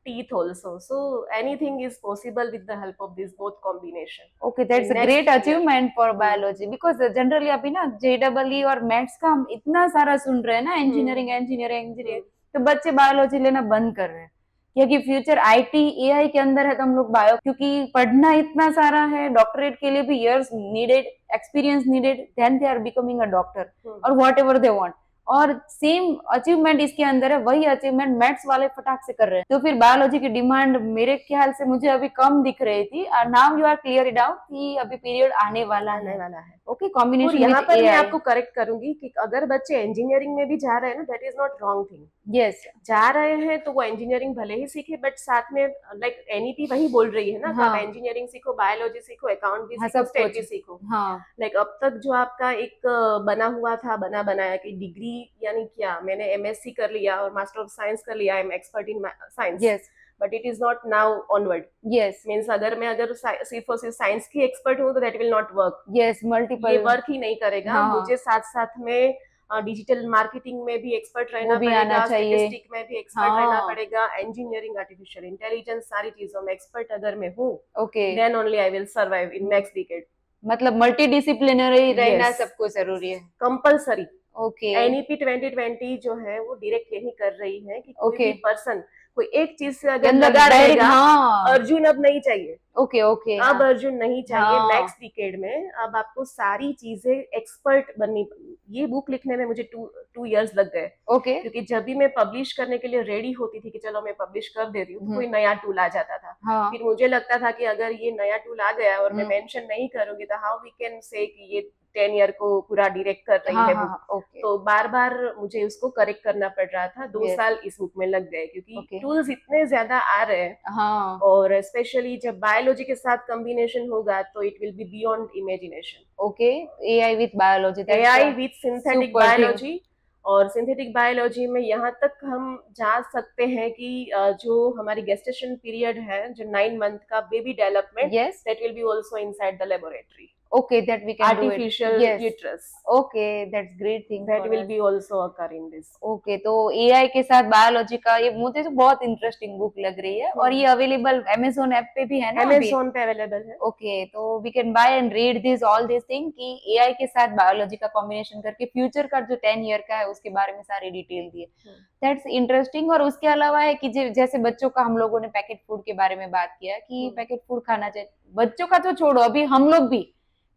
teeth also, so anything is possible with the help of this both combination. Okay, that's a Next great year. Achievement for biology, because generally अभी ना जेडबलई और maths का हम इतना सारा सुन रहे हैं ना, इंजीनियरिंग इंजीनियरिंग इंजीनियरिंग, तो बच्चे बायोलॉजी लेना बंद कर रहे हैं क्योंकि फ्यूचर आईटी एआई के अंदर है, तो हम लोग बायो, क्योंकि पढ़ना इतना सारा है, डॉक्टरेट के लिए भी years needed, experience needed, then they are becoming a doctor और व्हाट एवर दे वांट। और सेम अचीवमेंट इसके अंदर है, वही अचीवमेंट मैथ्स वाले फटाक से कर रहे हैं। तो फिर बायोलॉजी की डिमांड मेरे ख्याल से मुझे अभी कम दिख रही थी, और now you are clear it out कि अभी पीरियड आने वाला आने है। वाला है। ओके, और कॉम्बिनेशन यहाँ विद पर मैं एआई। आपको करेक्ट करूंगी कि अगर बच्चे इंजीनियरिंग में भी जा रहे हैं ना, that is not wrong thing. Yes. जा रहे हैं तो वो इंजीनियरिंग भले ही सीखे, बट साथ में लाइक एनईपी वही बोल रही है ना कि आप हाँ इंजीनियरिंग सीखो, बायोलॉजी सीखो, अकाउंट भी हाँ, सीखो, सब स्टेट कुछ। भी सीखो। हाँ। लाइक अब तक जो आपका एक बना हुआ था, बना बनाया कि डिग्री यानी क्या, मैंने एमएससी कर लिया और मास्टर ऑफ साइंस कर लिया, I am expert in science, yes. But it is not now onward. Yes. Means अगर मैं सिर्फ और सिर्फ साइंस की एक्सपर्ट हूँ तो that will not work. Yes, ये मल्टीपल। वर्क ही नहीं करेगा। हाँ, मुझे साथ साथ में डिजिटल मार्केटिंग में भी एक्सपर्ट वो रहना भी आना पड़ेगा, चाहिए। स्टेटिस्टिक में भी एक्सपर्ट रहना हाँ। पड़ेगा, इंजीनियरिंग, आर्टिफिशियल इंटेलिजेंस, सारी चीजों में एक्सपर्ट अगर मैं हूँ, okay, then only I will survive in next decade. मतलब मल्टी डिसिप्लिनरी रहना यस, सबको जरूरी है। कंपल्सरी। ओके। एनईपी 2020 जो है वो डायरेक्ट यही कर रही है कि कोई ओके, भी पर्सन कोई एक चीज से के अगर अंदर लगा डायरेक्ट, रहेगा, हाँ। अर्जुन अब नहीं चाहिए, ओके ओके, हाँ। अब अर्जुन नहीं चाहिए। हाँ। नेक्स्ट डिकेड में अब आपको सारी चीजें एक्सपर्ट बननी। ये बुक लिखने में मुझे 2 इयर्स लग गए, ओके। क्योंकि जब भी मैं पब्लिश करने के लिए रेडी होती थी कि चलो मैं पब्लिश कर देती हूँ, तो कोई नया टूल आ जाता था। हाँ। फिर मुझे लगता था कि अगर ये नया टूल आ गया और मैं हम्म। मेंशन नहीं करूंगी तो हाउ वी कैन से कि ये 10 ईयर को पूरा डायरेक्ट कर रही हाँ है हाँ बुक। हाँ, ओके। तो बार बार मुझे उसको करेक्ट करना पड़ रहा था। 2 Yes. साल इस बुक में लग गए, क्योंकि ओके। टूल्स इतने ज्यादा आ रहे हैं। हाँ। और स्पेशली जब बायोलॉजी के साथ कॉम्बिनेशन होगा तो it will be beyond imagination. Okay, AI with biology, AI with synthetic super thing. Biology. और सिंथेटिक बायोलॉजी में यहाँ तक हम जा सकते हैं कि जो हमारी गेस्टेशन पीरियड है, जो 9 मंथ का baby development, yes. That will be also inside the laboratory. Okay, that we can do it. Artificial Yes. Uterus, Okay, that's great thing that for will us. Be also occur in this. Okay, तो AI के साथ biology का ये मुझे तो बहुत interesting book लग रही है, और ये अवेलेबल Amazon ऐप पे भी है ना अभी? अमेजोन पे अवेलेबल है। ओके, तो we can buy and read this all this thing कि एआई के साथ बायोलॉजी का कॉम्बिनेशन करके फ्यूचर का जो 10 ईयर का है उसके बारे में सारी डिटेल दी है। That's interesting. और उसके अलावा है कि जैसे बच्चों का हम लोगों ने पैकेट फूड के बारे में बात किया कि पैकेट फूड खाना चाहिए, बच्चों का तो छोड़ो, अभी हम लोग भी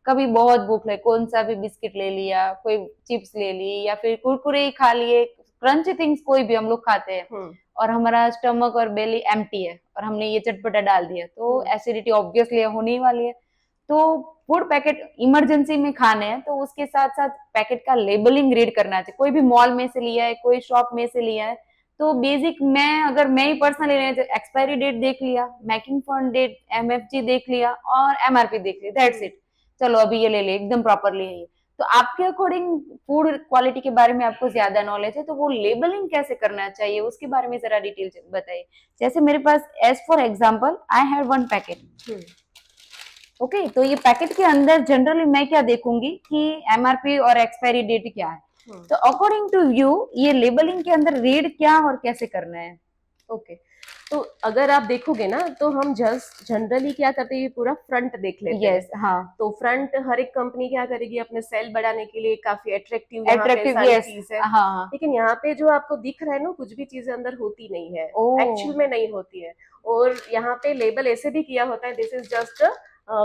कभी बहुत भूख लगे, कौन सा भी बिस्किट ले लिया, कोई चिप्स ले ली, या फिर कुरकुरे ही खा लिए, क्रंची थिंग्स कोई भी हम लोग खाते हैं, और हमारा स्टमक और बेली एम्प्टी है और हमने ये चटपटा डाल दिया, तो एसिडिटी ऑब्वियसली होने ही वाली है। तो फूड पैकेट इमरजेंसी में खाने हैं तो उसके साथ साथ पैकेट का लेबलिंग रीड करना चाहिए। कोई भी मॉल में से लिया है, कोई शॉप में से लिया है, तो बेसिक मैं ही पर्सनली एक्सपायरी डेट देख लिया, मेकिंग फॉर डेट, एमएफजी देख लिया और एमआरपी देख लिया, दैट्स इट। चलो अभी ये ले ले, एकदम प्रॉपरली है ये। तो आपके अकॉर्डिंग फूड क्वालिटी के बारे में आपको ज्यादा नॉलेज है, तो वो लेबलिंग कैसे करना चाहिए उसके बारे में जरा डिटेल बताइए। जैसे मेरे पास as for example I have one packet, okay, तो ये पैकेट के अंदर जनरली मैं क्या देखूंगी कि एमआरपी और एक्सपायरी डेट क्या है। तो अकॉर्डिंग टू यू ये लेबलिंग के अंदर रीड क्या और कैसे करना है? ओके, तो अगर आप देखोगे ना तो हम जस्ट जनरली क्या करते हैं, पूरा फ्रंट देख लेते हैं। यस, हाँ। तो फ्रंट हर एक कंपनी क्या करेगी, अपने सेल बढ़ाने के लिए काफी अट्रैक्टिव यस, चीज है। हाँ। लेकिन यहाँ पे जो आपको दिख रहा है ना, कुछ भी चीजें अंदर होती नहीं है, एक्चुअल में नहीं होती है। और यहाँ पे लेबल ऐसे भी किया होता है, this is just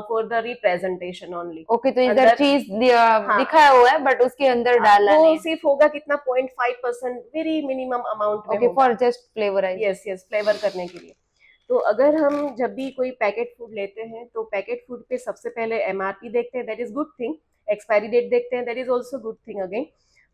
for the representation only. Okay, तो इधर चीज दिखाया हुआ है बट उसके अंदर डाला वो नहीं, सिर्फ होगा कितना 0.5%, वेरी मिनिमम अमाउंट में। Okay, for just flavourise. Yes yes, flavour करने के लिए। तो अगर हम जब भी कोई पैकेट फूड लेते हैं तो पैकेट फूड पे सबसे पहले एमआरपी देखते हैं, that is good thing. Expiry date देखते हैं, that is also good thing again.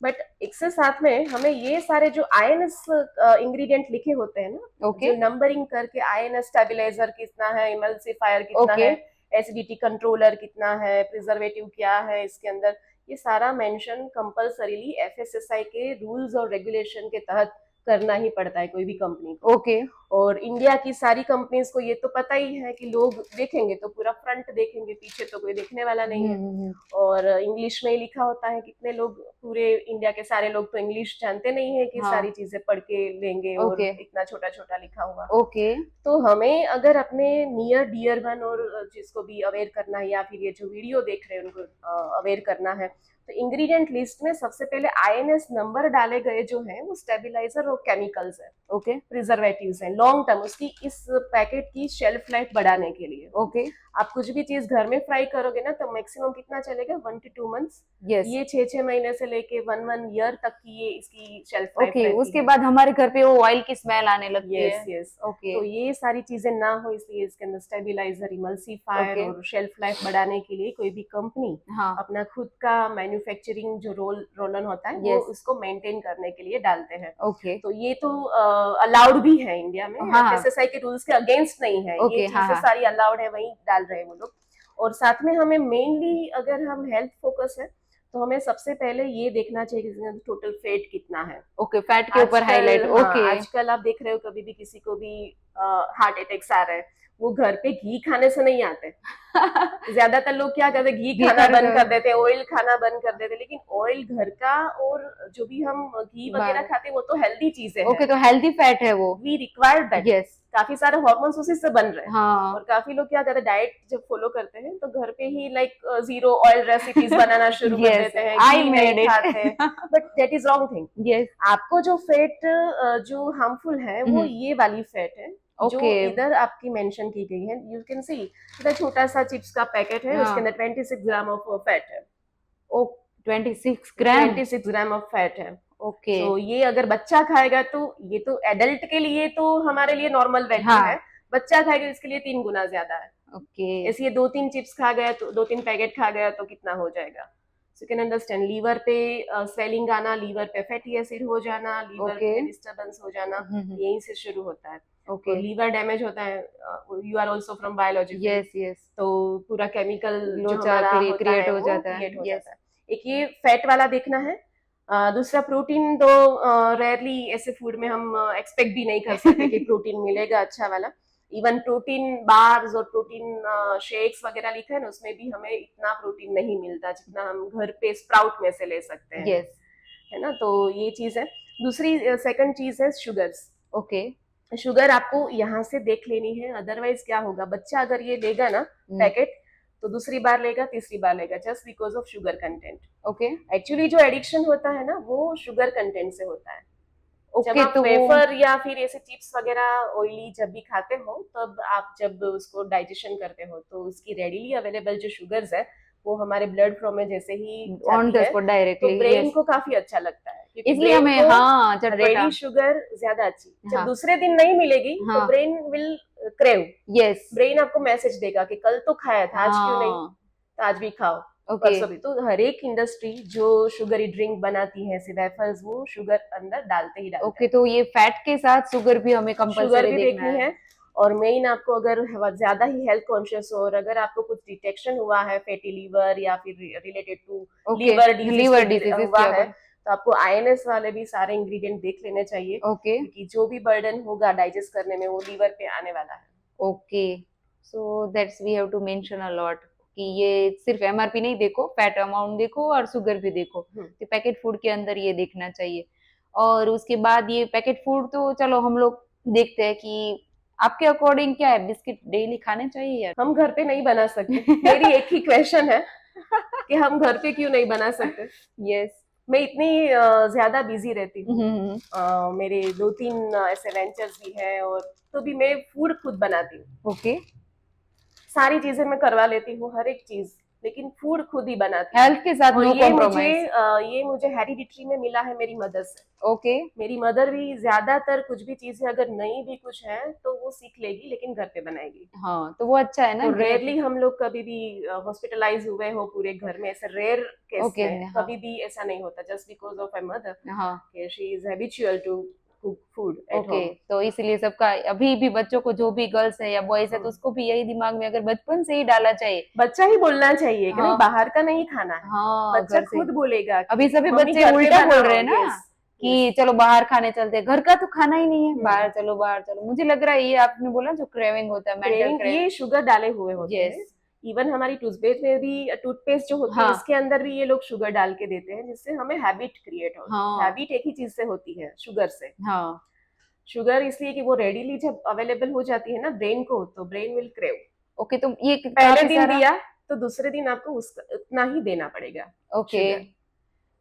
But इससे साथ में हमें ये सारे जो आईएनएस इंग्रेडिएंट लिखे होते हैं ना, ओके, जो नंबरिंग करके, आईएनएस स्टेबलाइजर कितना है, इमल्सिफायर कितना ओके, है, एसिडिटी कंट्रोलर कितना है, प्रिजर्वेटिव क्या है इसके अंदर, ये सारा मेंशन कंपल्सरीली एफएसएसआई के रूल्स और रेगुलेशन के तहत करना ही पड़ता है कोई भी कंपनी को। ओके। और इंडिया की सारी कंपनीज को ये तो पता ही है कि लोग देखेंगे तो पूरा फ्रंट देखेंगे, पीछे तो कोई देखने वाला नहीं है। और इंग्लिश में ही लिखा होता है, कितने लोग, पूरे इंडिया के सारे लोग तो इंग्लिश जानते नहीं है कि हाँ, सारी चीजें पढ़ के लेंगे और ओके, इतना छोटा छोटा लिखा हुआ। ओके। तो हमें अगर अपने नियर डियर वन और जिसको भी अवेयर करना है, या फिर ये जो वीडियो देख रहे हैं उनको अवेयर करना है, तो इंग्रेडिएंट लिस्ट में सबसे पहले आईएनएस नंबर डाले गए जो हैं वो स्टेबलाइजर और केमिकल्स है। ओके प्रिजर्वेटिव्स हैं लॉन्ग टर्म, उसकी इस पैकेट की शेल्फ लाइफ बढ़ाने के लिए। ओके आप कुछ भी चीज घर में फ्राई करोगे ना तो मैक्सिमम कितना चलेगा, 1 to 2 months। यस ये 6 महीने से लेके 1 year तक की ये इसकी शेल्फ लाइफ ओके। रहती उसके है। बाद हमारे घर पे वो ऑयल की स्मेल आने लगती यस है। यस। ओके तो ये सारी चीजें ना हो इसलिए इसके अंदर स्टेबिलाईजर, इमल्सिफायर ओके और शेल्फ लाइफ बढ़ाने के लिए कोई भी कंपनी हाँ अपना खुद का मैन्युफैक्चरिंग जो रोलन होता है वो यस उसको मेंटेन करने के लिए डालते हैं। ओके तो ये तो अलाउड भी है इंडिया में, हाँ हाँ एफएसएसआई के रूल्स के अगेंस्ट नहीं है, ये ओके हाँ चीजें हाँ सारी अलाउड है, वही डाल रहे हैं वो लोग। और साथ में हमें मेनली अगर हम हेल्थ फोकस है तो हमें सबसे पहले ये देखना चाहिए कि इसमें टोटल फेट कितना है। ओके फैट के ऊपर हाईलाइट हाँ, ओके आजकल आप देख रहे हो कभी भी किसी को भी हार्ट अटैक्स आ रहे हैं, वो घर पे घी खाने से नहीं आते। ज्यादातर लोग क्या करते हैं, घी घी खाना खाने बंद से- कर देते हैं, ऑयल खाना बंद कर देते हैं, लेकिन ऑयल घर का और जो भी हम घी वगैरह बाहर खाते हैं वो तो हेल्दी चीजें ओके हैं। तो हेल्दी फैट है वो वी रिक्वायर दैट। यस काफी सारे हॉर्मोन्स उसी से बन रहे हैं। हाँ और काफी लोग क्या करते हैं, डाइट जब फॉलो करते हैं तो घर पे ही लाइक जीरो ऑयल रेसिपीज बनाना शुरू कर यस देते हैं, आई घी मेड नहीं खाते, it but that is wrong thing. Yes आपको जो फैट जो हार्मफुल है वो ये वाली फैट है जो ओके इधर आपकी मेंशन की गई है। यू कैन सी इधर छोटा सा चिप्स का पैकेट है, उसके अंदर 26 ग्राम ऑफ फैट है। ओ 26 ग्राम 26 ग्राम ऑफ फैट है। ओके तो ये अगर बच्चा खाएगा तो ये तो एडल्ट के लिए तो हमारे लिए नॉर्मल वैल्यू हाँ है, बच्चा खाएगा इसके लिए 3 गुना ज्यादा है। ओके ऐसे ये 2-3 चिप्स खा गया तो 2-3 पैकेट खा गया तो कितना हो जाएगा। So you can understand, liver पे स्वेलिंग आना, लीवर पे फैटी एसिड हो जाना, लीवर Okay. पे डिस्टरबेंस हो जाना, यहीं से शुरू होता है। तो ओके लीवर डैमेज होता है, you are also from biology, yes yes तो पूरा केमिकल जो लोचा हमारा होता क्रिएट है हो वो जाता है क्रिएट हो यस जाता है। एक ये फैट वाला देखना है। दूसरा प्रोटीन तो रेयरली ऐसे फूड में हम एक्सपेक्ट भी नहीं कर सकते कि प्रोटीन मिलेगा अच्छा वाला। इवन प्रोटीन बार्स और प्रोटीन शेक्स वगैरह लिखा है ना, उसमें भी हमें इतना प्रोटीन नहीं मिलता जितना हम घर पे स्प्राउट में से ले सकते हैं, यस है ना। तो ये चीज है। दूसरी सेकंड चीज है शुगर्स। ओके शुगर आपको यहाँ से देख लेनी है, अदरवाइज क्या होगा, बच्चा अगर ये लेगा ना पैकेट तो दूसरी बार लेगा, तीसरी बार लेगा, just because of sugar content. Okay actually जो एडिक्शन होता है ना वो शुगर कंटेंट से होता है। जब ओके आप तो वेफर या फिर ऐसे चिप्स वगैरह ऑयली जब भी खाते हो तब आप जब उसको डाइजेशन करते हो तो उसकी रेडीली अवेलेबल जो शुगर्स है वो हमारे ब्लड फ्लो में जैसे ही ऑन जाती द है स्पॉट तो डायरेक्टली ब्रेन को काफी अच्छा लगता है, क्योंकि इसलिए brain हमें को हाँ चटपटा रेडी शुगर ज्यादा अच्छी। जब हाँ। दूसरे दिन नहीं मिलेगी तो हाँ। Brain will crave, yes brain आपको मैसेज देगा कि कल तो खाया था, आज क्यों नहीं, तो आज भी खाओ, ओके परसों भी। तो हर एक इंडस्ट्री जो शुगरी ड्रिंक बनाती है वेफर्स, वो शुगर अंदर डालते ही डालते ओके तो ये फैट के साथ शुगर भी हमें हैं। शुगर कंपलसरी भी देखना देखनी है। और मेन आपको अगर ज्यादा ही हेल्थ कॉन्शियस हो और अगर आपको कुछ डिटेक्शन हुआ है फैटी लीवर या फिर related to okay liver liver disease disease हुआ है तो आपको आईएनएस वाले भी सारे इंग्रेडिएंट देख लेने चाहिए, ओके क्योंकि जो भी बर्डन होगा डाइजेस्ट करने में वो लीवर पे आने वाला है। Okay so that's we have to mention a lot कि ये सिर्फ एमआरपी नहीं देखो, फैट अमाउंट देखो और शुगर भी देखो। तो पैकेट फूड के अंदर ये देखना चाहिए। और उसके बाद ये पैकेट फूड तो चलो हम लोग देखते हैं कि आपके अकॉर्डिंग क्या है, बिस्किट डेली खाने चाहिए यार? हम घर पे नहीं बना सकते। मेरी एक ही क्वेश्चन है कि हम घर पे क्यों नहीं बना सकते। यस मैं इतनी ज्यादा बिजी रहती हूँ, मेरे 2-3 ऐसे वेंचर्स भी हैं और तो भी मैं फूड खुद बनाती हूँ। ओके सारी चीजें मैं करवा लेती हूँ, हर एक चीज, लेकिन फूड खुद ही बनाती हूँ। हेल्थ के साथ और नो कॉम्प्रोमाइज ये मुझे हेरिडिटरी में मिला है मेरी मदर से। ओके मेरी मदर भी ज्यादातर कुछ भी चीजें अगर नहीं भी कुछ है तो वो सीख लेगी, लेकिन घर पे बनाएगी। हाँ तो वो अच्छा है ना तो कि- रेयरली हम लोग कभी भी हॉस्पिटलाइज हुए हो पूरे घर में, ऐसे रेयर केस Okay, में हाँ। कभी भी ऐसा नहीं होता, just because of my mother हाँ कि she is habitual to cook food at okay home. तो इसलिए सबका अभी भी बच्चों को, जो भी गर्ल्स है या बॉयज है, तो उसको भी यही दिमाग में अगर बचपन से ही डाला चाहिए। बच्चा ही बोलना चाहिए कि हाँ। नहीं बाहर का नहीं खाना है। हाँ बच्चा घर से खुद बोलेगा कि अभी सभी मम्मी बच्चे घर पे उल्टा बोल बनाओ, रहे हैं ना yes, कि चलो बाहर खाने चलते हैं, घर का तो खाना ही नहीं है, हम्म। बाहर चलो बाहर चलो। मुझे लग रहा है ये आपने बोला जो क्रेविंग होता है, मेंटल क्रेविंग, क्रेविंग। ये शुगर डाले हुए होते हैं। यस इवन हमारी टूथपेस्ट में भी, टूथपेस्ट जो होती है हाँ। इसके अंदर भी ये लोग शुगर डाल के देते हैं, जिससे हमें हैबिट क्रिएट हो। हाँ। हैबिट एक ही चीज से होती है, शुगर से। हाँ शुगर इसलिए कि वो रेडीली जब अवेलेबल हो जाती है ना ब्रेन को, तो ब्रेन विल क्रेव। ओके तो ये पहले काफी दिन सारा दिया तो दूसरे दिन आपको उतना ही देना पड़ेगा। Okay sugar।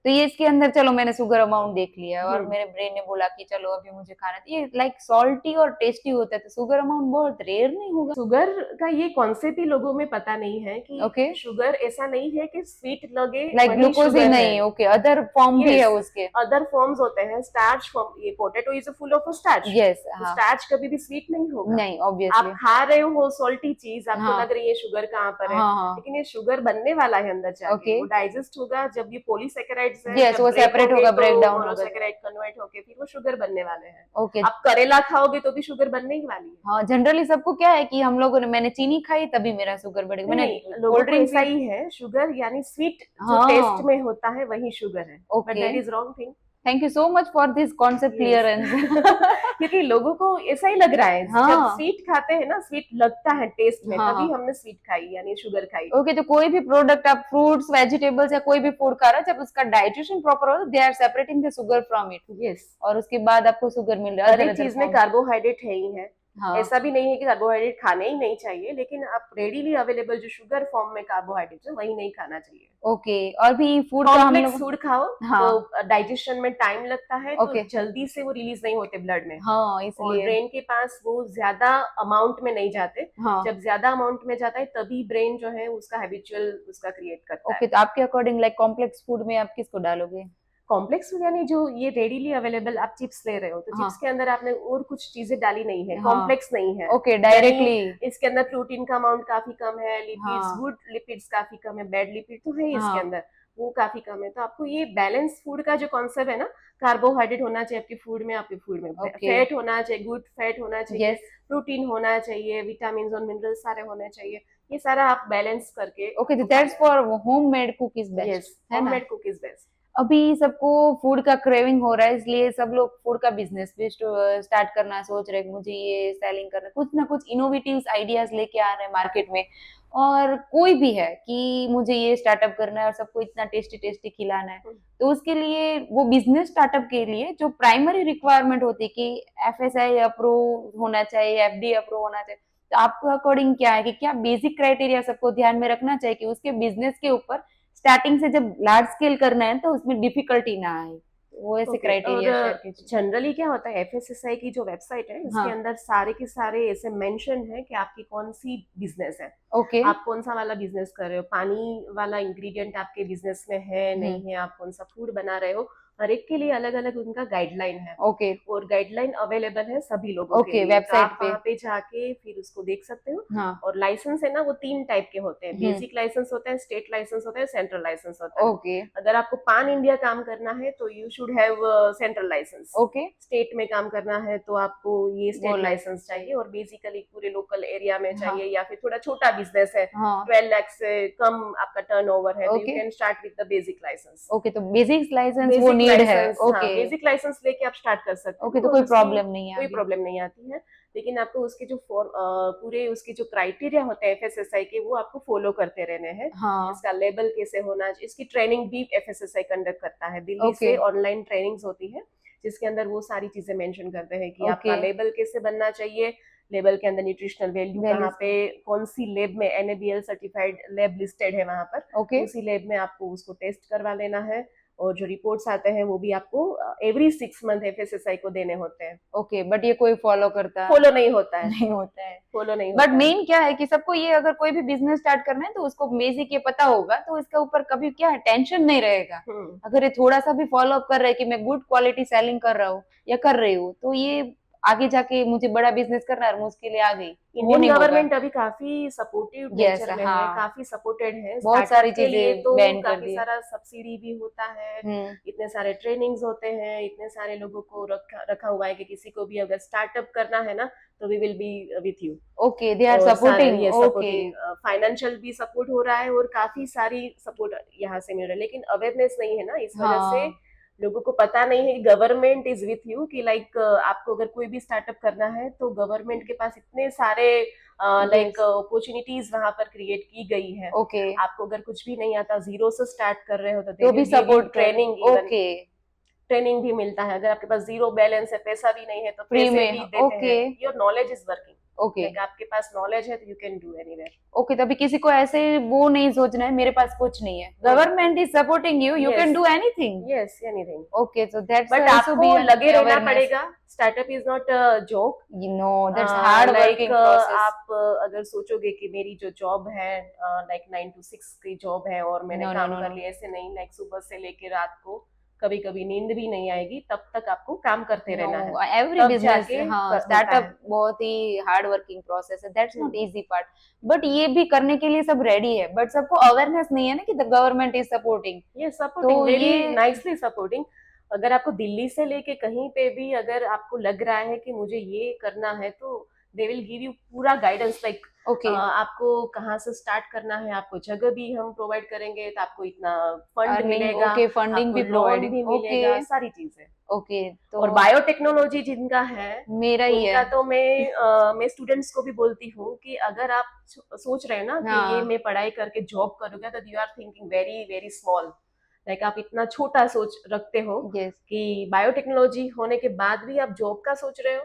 तो ये इसके अंदर चलो मैंने शुगर अमाउंट देख लिया और हम्म। मेरे ब्रेन ने बोला कि चलो अभी मुझे खाना है। ये लाइक सॉल्टी और टेस्टी होता है, तो शुगर अमाउंट बहुत रेयर नहीं होगा? शुगर का ये कॉन्सेप्ट ही लोगों में पता नहीं है कि ओके, शुगर ऐसा नहीं है कि स्वीट लगे लाइक वही ग्लूकोज ही शुगर नहीं, है। ओके, अदर फॉर्म भी है यस, उसके। अदर फॉर्म्स होते हैं, स्टार्च फॉर्म, ये potato is full of starch, yes, तो हाँ, स्टार्च कभी भी स्वीट नहीं होगा। नहीं, आप ऑब्वियसली, खा रहे हो सॉल्टी चीज, आपको हाँ, लग रही है शुगर कहाँ पर है, हाँ, हाँ, लेकिन ये शुगर बनने वाला है अंदर जाके, ओके, वो डाइजेस्ट होगा, जब ये पॉलीसैकेराइड्स है यस, जब वो ब्रेक सेपरेट होंगे होगा, तो ब्रेक डाउन होगा। मोनोसैकेराइड कन्वर्ट होके फिर वो शुगर बनने वाले हैं। ओके, आप करेला खाओगे तो भी शुगर बनने ही वाली है। हाँ, जनरली सबको क्या है कि हम लोगों ने, मैंने चीनी खाई तभी मेरा शुगर बढ़ गया, नहीं मैंने नहीं, लोगों कोल्ड को ड्रिंक ऐसा पी। ही है, शुगर यानी स्वीट जो हाँ, टेस्ट में होता है वही शुगर है, but okay, that is wrong thing. Thank you so much for this concept yes clearance. क्योंकि लोगों को ऐसा ही लग रहा है, जब हाँ, स्वीट खाते हैं ना, स्वीट लगता है टेस्ट में, हाँ, तभी हाँ, हमने स्वीट खाई यानी शुगर खाई। ओके, तो कोई भी प्रोडक्ट आप फ्रूट्स वेजिटेबल्स या कोई भी फूड खा रहे हो, जब उसका डाइजेशन प्रॉपर हो, they are separating the sugar from it, yes, और उसके बाद आपको शुगर मिल रहा है हर अदर एक अदर चीज में फॉर्म। कार्बोहाइड्रेट है ही है। हाँ, ऐसा भी नहीं है कि कार्बोहाइड्रेट खाने ही नहीं चाहिए, लेकिन आप रेडीली अवेलेबल जो शुगर फॉर्म में कार्बोहाइड्रेट है वही नहीं खाना चाहिए। ओके, और भी फूड का हम कॉम्प्लेक्स लोग, फूड खाओ हाँ, तो डाइजेशन में टाइम लगता है, तो ओके, जल्दी से वो रिलीज नहीं होते ब्लड में, हाँ, और इसलिए, ब्रेन के पास वो ज्यादा अमाउंट में नहीं जाते। हाँ, जब ज्यादा अमाउंट में जाता है तभी ब्रेन जो है उसका हैबिचुअल उसका क्रिएट करता ओके, है। तो आपके अकॉर्डिंग लाइक कॉम्प्लेक्स फूड में आप किसको डालोगे? कॉम्प्लेक्स फूड यानी जो ये रेडीली अवेलेबल, आप चिप्स ले रहे हो तो हाँ, चिप्स के अंदर आपने और कुछ चीजें डाली नहीं है, हाँ, कॉम्प्लेक्स नहीं है, ओके, यानी डायरेक्टली, इसके अंदर प्रोटीन का अमाउंट काफी कम है, लिपिड्स, हाँ, गुड लिपिड्स काफी कम है, बैड लिपिड तो है ही इसके हाँ, अंदर, वो काफी कम है। तो आपको ये बैलेंस फूड का जो कॉन्सेप्ट है ना, कार्बोहाइड्रेट होना चाहिए आपके फूड में, आपके फूड में ओके, फैट होना चाहिए, गुड फैट होना चाहिए, यस, प्रोटीन होना चाहिए, विटामिन और मिनरल्स सारे होने चाहिए, ये सारा आप बैलेंस करके okay, that's for homemade cook is best, yes, है ना? Homemade cook is best. अभी सबको फूड का क्रेविंग हो रहा है, इसलिए सब लोग फूड का बिजनेस भी स्टार्ट करना सोच रहे हैं कि मुझे ये सेलिंग करना, कुछ ना कुछ इनोवेटिव आइडियाज लेके आ रहे हैं मार्केट में। और कोई भी है कि मुझे ये स्टार्टअप करना है और सबको इतना टेस्टी टेस्टी खिलाना है, तो उसके लिए वो बिजनेस स्टार्टअप के लिए जो प्राइमरी रिक्वायरमेंट होती है कि एफएसआई अप्रूव होना चाहिए, एफडी अप्रूव होना चाहिए, तो आपके अकॉर्डिंग क्या है कि क्या बेसिक क्राइटेरिया सबको ध्यान में रखना चाहिए कि उसके बिजनेस के ऊपर स्टार्टिंग से जब लार्ज स्केल करना है तो उसमें डिफिकल्टी ना आए, वो ऐसे ओके, और क्राइटेरिया शेयर कीजिए। जनरली क्या होता है, एफएसएसआई की जो वेबसाइट है इसके हाँ, अंदर सारे के सारे ऐसे मेंशन है कि आपकी कौन सी बिजनेस है, ओके, आप कौन सा वाला बिजनेस कर रहे हो, पानी वाला इंग्रेडिएंट आपके बिजनेस में है नहीं है, आप कौन सा फूड बना रहे हो, हर एक के लिए अलग अलग उनका गाइडलाइन है, ओके, और गाइडलाइन अवेलेबल है सभी लोगों के ओके, लिए, तो वेबसाइट आप पे, वहाँ पे जाके फिर उसको देख सकते हो। हाँ, और लाइसेंस है ना, वो 3 टाइप के होते हैं, बेसिक लाइसेंस होता है, स्टेट लाइसेंस होता है, सेंट्रल लाइसेंस होता है। ओके, अगर आपको पान इंडिया काम करना है तो you should have central licence, okay, state में काम करना है तो आपको ये वो स्टेट लाइसेंस लाइसेंस चाहिए, और बेसिकली पूरे लोकल एरिया में हाँ, चाहिए, या फिर थोड़ा छोटा बिजनेस है, हाँ, 12 लाख से कम आपका टर्नओवर है, तो you okay, can start with the basic licence. Okay, तो बेसिक लाइसेंस वो बेसिक नीड है, लाइसेंस, हाँ, ओके, बेसिक लाइसेंस लेके आप स्टार्ट कर सकते ओके, हो, तो और कोई उसकी प्रॉब्लम नहीं है कोई आगे, प्रॉब्लम नहीं आती है, लेकिन आपको उसके जो पूरे उसके जो क्राइटेरिया होते हैं एफएसएसआई के, वो आपको फॉलो करते रहने हैं। हाँ, इसका लेबल कैसे होना चाहिए, इसकी ट्रेनिंग भी एफएसएसआई कंडक्ट करता है, दिल्ली ओके, से ऑनलाइन ट्रेनिंग्स होती है, जिसके अंदर वो सारी चीजें मेंशन करते हैं कि आपका ओके, लेबल कैसे बनना चाहिए, लेबल के अंदर न्यूट्रिशनल वैल्यू कहाँ वैल्यूज, पे, कौन सी लैब में, एनएबीएल सर्टिफाइड लैब लिस्टेड है वहां पर, ओके, उसी लैब में आपको उसको टेस्ट करवा लेना है, और जो रिपोर्ट्स आते हैं वो भी आपको एवरी 6 मंथ एफएसएसआई को देने होते हैं। ओके, बट ये कोई फॉलो करता फॉलो नहीं होता है, नहीं होता है। फॉलो नहीं बट होता है। मेन क्या है कि सबको ये, अगर कोई भी बिजनेस स्टार्ट करना है तो उसको बेसिक ये पता होगा, तो इसके ऊपर कभी क्या है टेंशन नहीं रहेगा। अगर ये थोड़ा सा भी फॉलो अप कर रहे हैं कि मैं गुड क्वालिटी सेलिंग कर रहा हूँ या कर रही हूँ, तो ये आगे जाके मुझे बड़ा बिजनेस करना है और मैं उसके लिए आ गई, वो इंडियन नहीं होगा। गवर्नमेंट अभी काफी सपोर्टिव यस, नेचर में है, हाँ, काफी सपोर्टेड है, बहुत स्टार्टअप सारी के लिए चीजें तो बैन कर काफी दी है। सारा सब्सिडी भी होता है, हम्म, इतने सारे ट्रेनिंग्स होते हैं, इतने सारे लोगों को रखा हुआ है कि किसी को भी अगर स्टार्टअप करना है ना तो we will be with you, okay, they are और सपोर्टिंग, ये ओके, सपोर्टिंग, फाइनेंशियल भी सपोर्ट हो रहा है, और काफी सारी सपोर्ट यहाँ से मिल रहा है, लेकिन अवेयरनेस नहीं है ना, इस वजह से हाँ, लोगों को पता नहीं है कि गवर्नमेंट इज विथ यू, कि लाइक आपको अगर कोई भी स्टार्टअप करना है तो गवर्नमेंट के पास इतने सारे लाइक यस, अपॉर्चुनिटीज वहां पर क्रिएट की गई है। ओके, आपको अगर कुछ भी नहीं आता, जीरो से स्टार्ट कर रहे हो तो तो भी सपोर्ट ट्रेनिंग, ओके, ट्रेनिंग भी मिलता है, अगर आपके पास जीरो बैलेंस है, पैसा भी नहीं है तो फ्री पैसे में, भी देते ओके, हैं, your knowledge is working. Okay like आपके पास नॉलेज है तो you can do anywhere. Okay, तभी किसी को ऐसे वो नहीं सोचना है मेरे पास कुछ नहीं है, government is supporting you, you can Yes. Do anything. Yes, anything. Okay, so that's but also be आपको एन लगे रहना अवेयरनेस, पड़ेगा, startup is not a joke. You know that's hard like working process. आप अगर सोचोगे कि मेरी जो जॉब है लाइक 9 to 6 की जॉब है और मैंने नो नो काम नो कर नो लिया, ऐसे नहीं। लाइक सुबह से लेकर रात को कभी कभी नींद भी नहीं आएगी, तब तक आपको काम करते रहना है, नो, एवरी तब बिजनेस, जाके हाँ होता स्टार्टअप है। बहुत ही हार्ड वर्किंग प्रोसेस है, that's not hmm, easy part. But ये भी करने के लिए सब रेडी है, बट सबको अवेयरनेस नहीं है ना कि द गवर्नमेंट इज सपोर्टिंग। ये सपोर्टिंग, तो वेरी ये नाइसली सपोर्टिंग। अगर आपको दिल्ली से लेके कहीं पे भी अगर आपको लग रहा है कि मुझे ये करना है, तो दे विल गिव यू पूरा गाइडेंस। लाइक ओके आपको कहाँ से स्टार्ट करना है, आपको जगह भी हम प्रोवाइड करेंगे, तो आपको इतना फंड अर्निंग, मिलेगा, ओके फंडिंग आपको भी लोन भी प्रोवाइडिंग, ओके मिलेगा, सारी चीजें। ओके। तो और बायोटेक्नोलॉजी जिनका है, मेरा ही है, उनका तो मैं स्टूडेंट्स को भी बोलती हूँ कि अगर आप सोच रहे हैं ना कि ये हाँ मैं पढ़ाई करके जॉब करूंगा, तो you are thinking very very small. Like आप इतना छोटा सोच रखते हो यस कि बायोटेक्नोलॉजी होने के बाद भी आप जॉब का सोच रहे हो।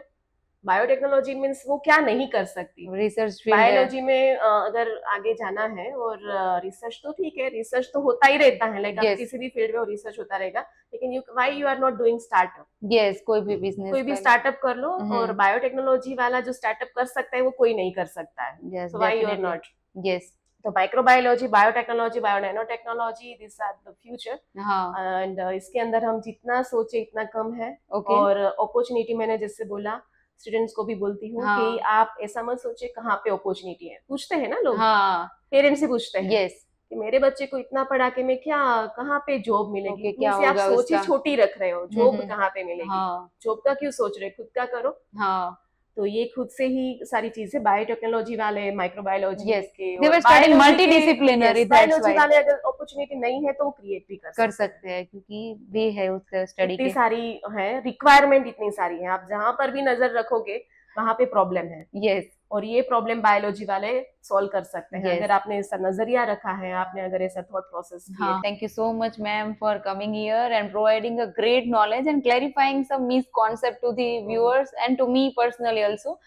बायोटेक्नोलॉजी मीन्स वो क्या नहीं कर सकती। रिसर्च फील्ड है, बायोलॉजी में अगर आगे जाना है, और रिसर्च तो ठीक है, रिसर्च तो होता ही रहता है, लाइक आप यस किसी भी फील्ड में हो रिसर्च होता रहेगा। लेकिन why you are not doing startup? Yes, कोई भी बिजनेस कोई भी कर, स्टार्टअप कर लो, और बायोटेक्नोलॉजी वाला जो स्टार्टअप कर सकता है वो कोई नहीं कर सकता है। Yes so why you are definitely, not? Yes तो microbiology, biotechnology, bionano technology, this are the future. हाँ एंड इसके अंदर हम जितना सोचे इतना कम है। ओके और अपॉर्चुनिटी मैंने जैसे बोला, स्टूडेंट्स को भी बोलती हूँ कि हाँ आप ऐसा मत सोचे कहाँ पे अपॉर्चुनिटी है। पूछते हैं ना लोग, हाँ पेरेंट्स से पूछते हैं यस कि मेरे बच्चे को इतना पढ़ा के मैं क्या, कहाँ पे जॉब मिलेगी। ओके क्या मीन्स आप होगा सोच ही उसका, छोटी रख रहे हो, जॉब हम्म, कहाँ पे मिलेगी। हाँ जॉब का क्यों सोच रहे, खुद का करो। हाँ तो ये खुद से ही सारी चीजें बायोटेक्नोलॉजी वाले, माइक्रोबायोलॉजी यस, के दे और वर स्टडिंग बायोलॉजी मल्टी के, disciplinary, yes that's biology why वाले अगर अपॉर्चुनिटी नहीं है तो वो क्रिएट भी कर कर सकते हैं। सकते हैं क्योंकि वे है उसका स्टडी इतनी के। सारी है रिक्वायरमेंट, इतनी सारी है, आप जहां पर भी नजर रखोगे वहां पे प्रॉब्लम है। यस और ये प्रॉब्लम बायोलॉजी वाले सॉल्व कर सकते हैं, यस अगर आपने ऐसा नजरिया रखा है, आपने अगर ऐसा थॉट प्रोसेस किए। हाँ, thank you so much ma'am for coming here and providing a great knowledge and clarifying some misconcept to the viewers and to me personally also.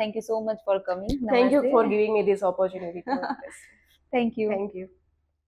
Thank you so much for coming. Thank you Namaste. For giving me this opportunity to this. Thank you. Thank you.